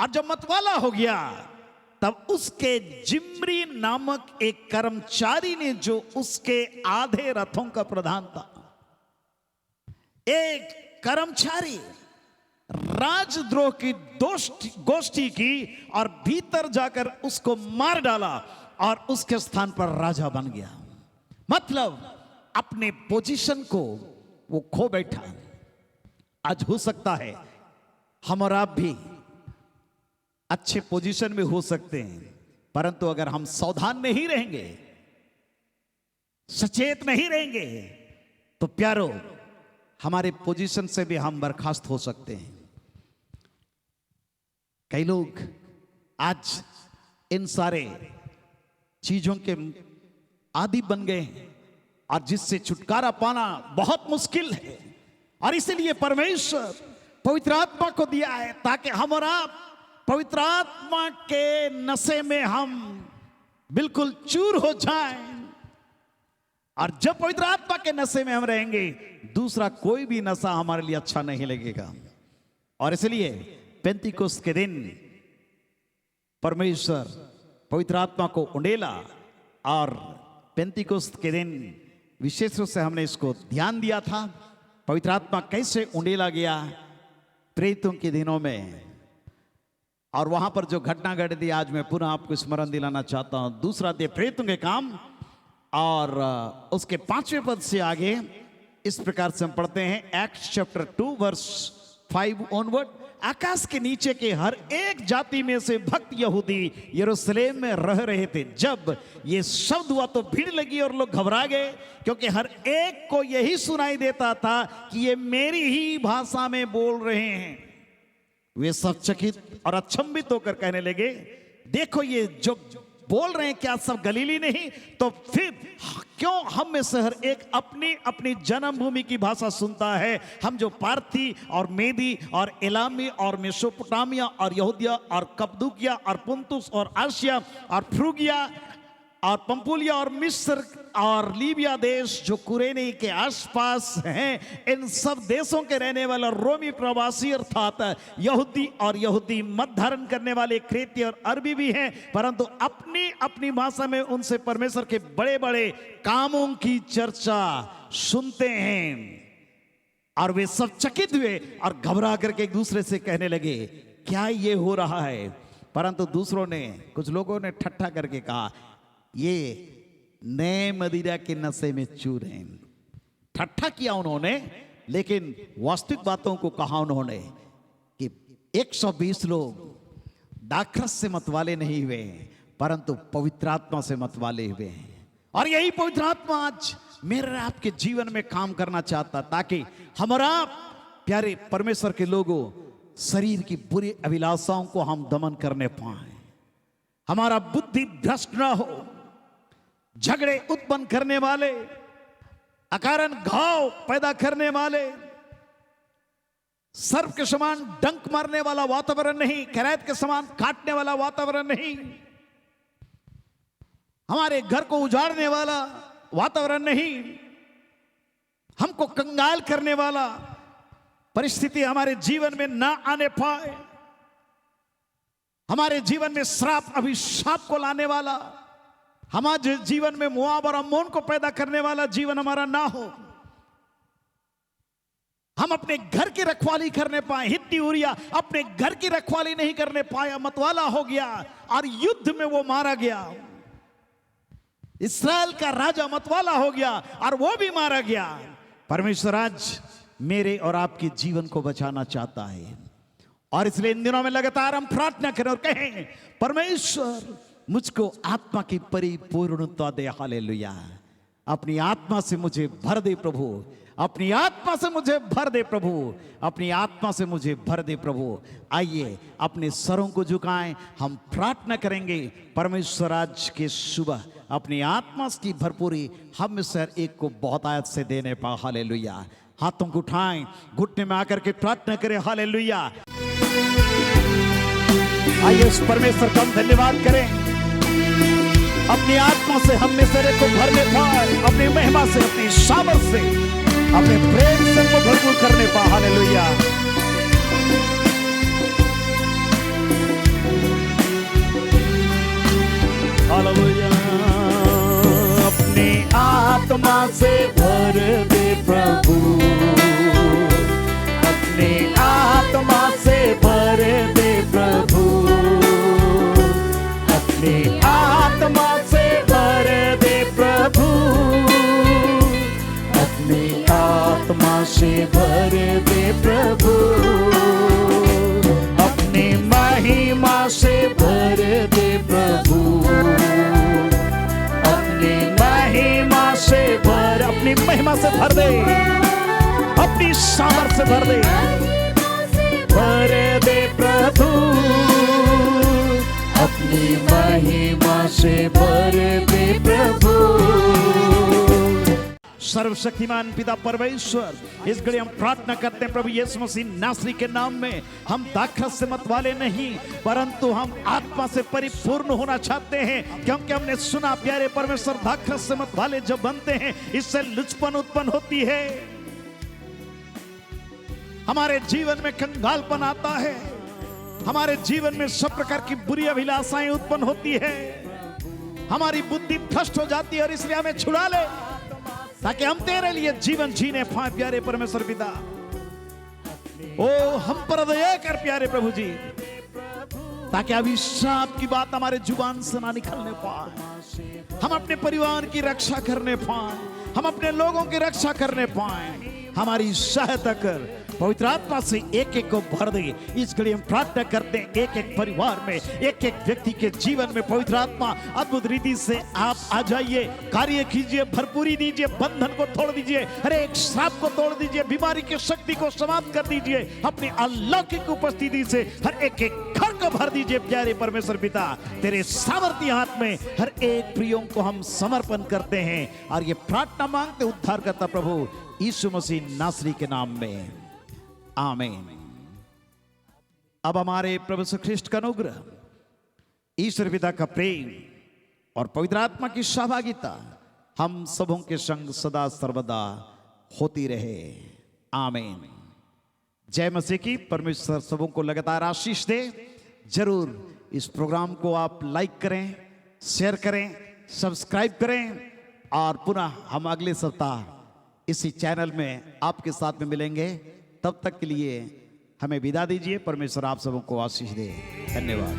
और जब मतवाला हो गया तब उसके जिम्री नामक एक कर्मचारी ने, जो उसके आधे रथों का प्रधान था, एक कर्मचारी राजद्रोह की गोष्ठी की और भीतर जाकर उसको मार डाला और उसके स्थान पर राजा बन गया। मतलब अपने पोजीशन को वो खो बैठा। आज हो सकता है हम और आप भी अच्छे पोजीशन में हो सकते हैं, परंतु अगर हम सावधान नहीं रहेंगे, सचेत नहीं रहेंगे, तो प्यारो हमारे पोजीशन से भी हम बर्खास्त हो सकते हैं। कई लोग आज इन सारे चीजों के आदी बन गए हैं और जिससे छुटकारा पाना बहुत मुश्किल है। और इसीलिए परमेश्वर पवित्र आत्मा को दिया है ताकि हम और आप पवित्र आत्मा के नशे में हम बिल्कुल चूर हो जाएं। और जब पवित्र आत्मा के नशे में हम रहेंगे, दूसरा कोई भी नशा हमारे लिए अच्छा नहीं लगेगा। और इसलिए पेंतीकोस्त के दिन परमेश्वर पवित्र आत्मा को उंडेला, और पेंतीकोस्त के दिन विशेष रूप से हमने इसको ध्यान दिया था, पवित्र आत्मा कैसे उंडेला गया प्रेरितों के दिनों में। और वहां पर जो घटना घटी, आज मैं पुनः आपको स्मरण दिलाना चाहता हूं। 2 अध्याय प्रेरितों के काम और उसके 5वें पद से आगे इस प्रकार से हम पढ़ते हैं। Acts chapter 2 verse 5 onward. आकाश के नीचे के हर एक जाति में से भक्त यहूदी यरूशलेम में रह रहे थे। जब ये शब्द हुआ तो भीड़ लगी और लोग घबरा गए, क्योंकि हर एक को यही सुनाई देता था कि ये मेरी ही भाषा में बोल रहे हैं। वे सब चकित और अचंभित होकर कहने लगे, देखो ये जो बोल रहे हैं क्या सब गलीली नहीं? तो फिर क्यों हम में से हर एक अपनी अपनी जन्मभूमि की भाषा सुनता है? हम जो पार्थी और मेदी और एलामी और मेसोपोटामिया और यहूदिया और कप्पदूकिया और पुंतुस और आसिया और फ्रूगिया और पंपुलिया और मिस्र और लीबिया देश जो कुरेनी के आसपास हैं, इन सब देशों के रहने वाले रोमी प्रवासी अर्थात यहूदी और यहूदी मत धारण करने वाले क्रेती और अरबी भी हैं, परंतु अपनी अपनी भाषा में उनसे परमेश्वर के बड़े बड़े कामों की चर्चा सुनते हैं। और वे सब चकित हुए और घबरा करके एक दूसरे से कहने लगे, क्या ये हो रहा है? परंतु दूसरों ने, कुछ लोगों ने ठट्ठा करके कहा, ये नए मदिरा के नशे में चूर हैं। ठट्ठा किया उन्होंने, लेकिन वास्तविक बातों को कहा उन्होंने कि 120 लोग दाखरस से मतवाले नहीं हुए, परंतु पवित्र आत्मा से मतवाले हुए हैं। और यही पवित्र आत्मा आज मेरे आपके जीवन में काम करना चाहता, ताकि हमारा प्यारे परमेश्वर के लोगों शरीर की बुरी अभिलाषाओं को हम दमन करने पाए, हमारा बुद्धि भ्रष्ट ना हो, झगड़े उत्पन्न करने वाले, अकारण घाव पैदा करने वाले, सर्प के समान डंक मारने वाला वातावरण नहीं, करैत के समान काटने वाला वातावरण नहीं, हमारे घर को उजाड़ने वाला वातावरण नहीं, हमको कंगाल करने वाला परिस्थिति हमारे जीवन में ना आने पाए, हमारे जीवन में श्राप अभिशाप को लाने वाला, हमारे जीवन में मोआब और अम्मोन को पैदा करने वाला जीवन हमारा ना हो, हम अपने घर की रखवाली करने पाए। हित्ती उरिया अपने घर की रखवाली नहीं करने पाया, मतवाला हो गया और युद्ध में वो मारा गया। इस्राएल का राजा मतवाला हो गया और वो भी मारा गया। परमेश्वर आज मेरे और आपके जीवन को बचाना चाहता है, और इसलिए इन दिनों में लगातार हम प्रार्थना करें और कहें, परमेश्वर मुझको आत्मा की परिपूर्णता दे। हालेलुया। अपनी आत्मा से मुझे भर दे प्रभु, अपनी आत्मा से मुझे भर दे प्रभु, अपनी आत्मा से मुझे भर दे प्रभु। आइए अपने सरों को झुकाएं, हम प्रार्थना करेंगे। परमेश्वर आज के सुबह अपनी आत्मा की भरपूरी हम में से हर एक को बहुत आयत से देने पा। हालेलुया। हाथों को उठाएं, घुटने में आकर के प्रार्थना करें। हालेलुया। आइए उस परमेश्वर का हम धन्यवाद करें। अपनी आत्मा से हम में से हर एक को भरने पाए, अपनी महिमा से, अपनी सामर्थ से, अपने प्रेम से हमको भरपूर करने पा। हालेलुया। हालेलुया। अपनी आत्मा से भर दे प्रभु, अपनी आत्मा से भर दे प्रभु, अपनी आत्मा से भर दे प्रभु, अपनी आत्मा से भर दे प्रभु, अपनी महिमा से भर दे प्रभु, अपनी महिमा से भर, अपनी महिमा से भर दे, अपनी सामर्थ से भर दे, भर दे प्रभु, अपनी महिमा से भर दे प्रभु। सर्वशक्तिमान पिता परमेश्वर, इस घड़ी हम प्रार्थना करते हैं प्रभु यीशु मसीह नासरी के नाम में, हम दाखरस से मत वाले नहीं परंतु हम आत्मा से परिपूर्ण होना चाहते हैं, क्योंकि हमने सुना प्यारे परमेश्वर दाखरस से मत वाले जब बनते हैं इससे लुचपन उत्पन्न होती है, हमारे जीवन में कंगालपन आता है, हमारे जीवन में सब प्रकार की बुरी अभिलाषाएं उत्पन्न होती है, हमारी बुद्धि भ्रष्ट हो जाती है, और इसलिए हमें छुड़ा ले ताकि हम तेरे लिए जीवन जीने पाए। प्यारे परमेश्वर पिता, ओ हम पर दया कर प्यारे प्रभु जी, ताकि अभिशाप की बात हमारे जुबान से ना निकलने पाए, हम अपने परिवार की रक्षा करने पाए, हम अपने लोगों की रक्षा करने पाए। हमारी सहायता कर, पवित्र आत्मा से एक एक को भर दे। इस घड़ी हम प्रार्थना करते हैं, एक एक परिवार में, एक एक व्यक्ति के जीवन में पवित्र आत्मा अद्भुत रीति से आप आ जाइए, कार्य कीजिए, भरपूरी दीजिए, बंधन को तोड़ दीजिए, हर एक श्राप को तोड़ दीजिए, बीमारी की शक्ति को समाप्त कर दीजिए, अपनी अलौकिक उपस्थिति से हर एक एक घर को भर दीजिए। प्यारे परमेश्वर पिता, तेरे सामर्थ्य हाथ में हर एक प्रियों को हम समर्पण करते हैं, और ये प्रार्थना मांगते उद्धारकर्ता प्रभु यीशु मसीह नासरी के नाम में, आमीन। अब हमारे प्रभु यीशु ख्रिस्ट का अनुग्रह, ईश्वर पिता का प्रेम और पवित्र आत्मा की सहभागिता हम सबों के संग सदा सर्वदा होती रहे, आमीन। जय मसीह की। परमेश्वर सबों को लगातार आशीष दे। जरूर इस प्रोग्राम को आप लाइक करें, शेयर करें, सब्सक्राइब करें, और पुनः हम अगले सप्ताह इसी चैनल में आपके साथ में मिलेंगे। तब तक के लिए हमें विदा दीजिए। परमेश्वर आप सबों को आशीष दे। धन्यवाद।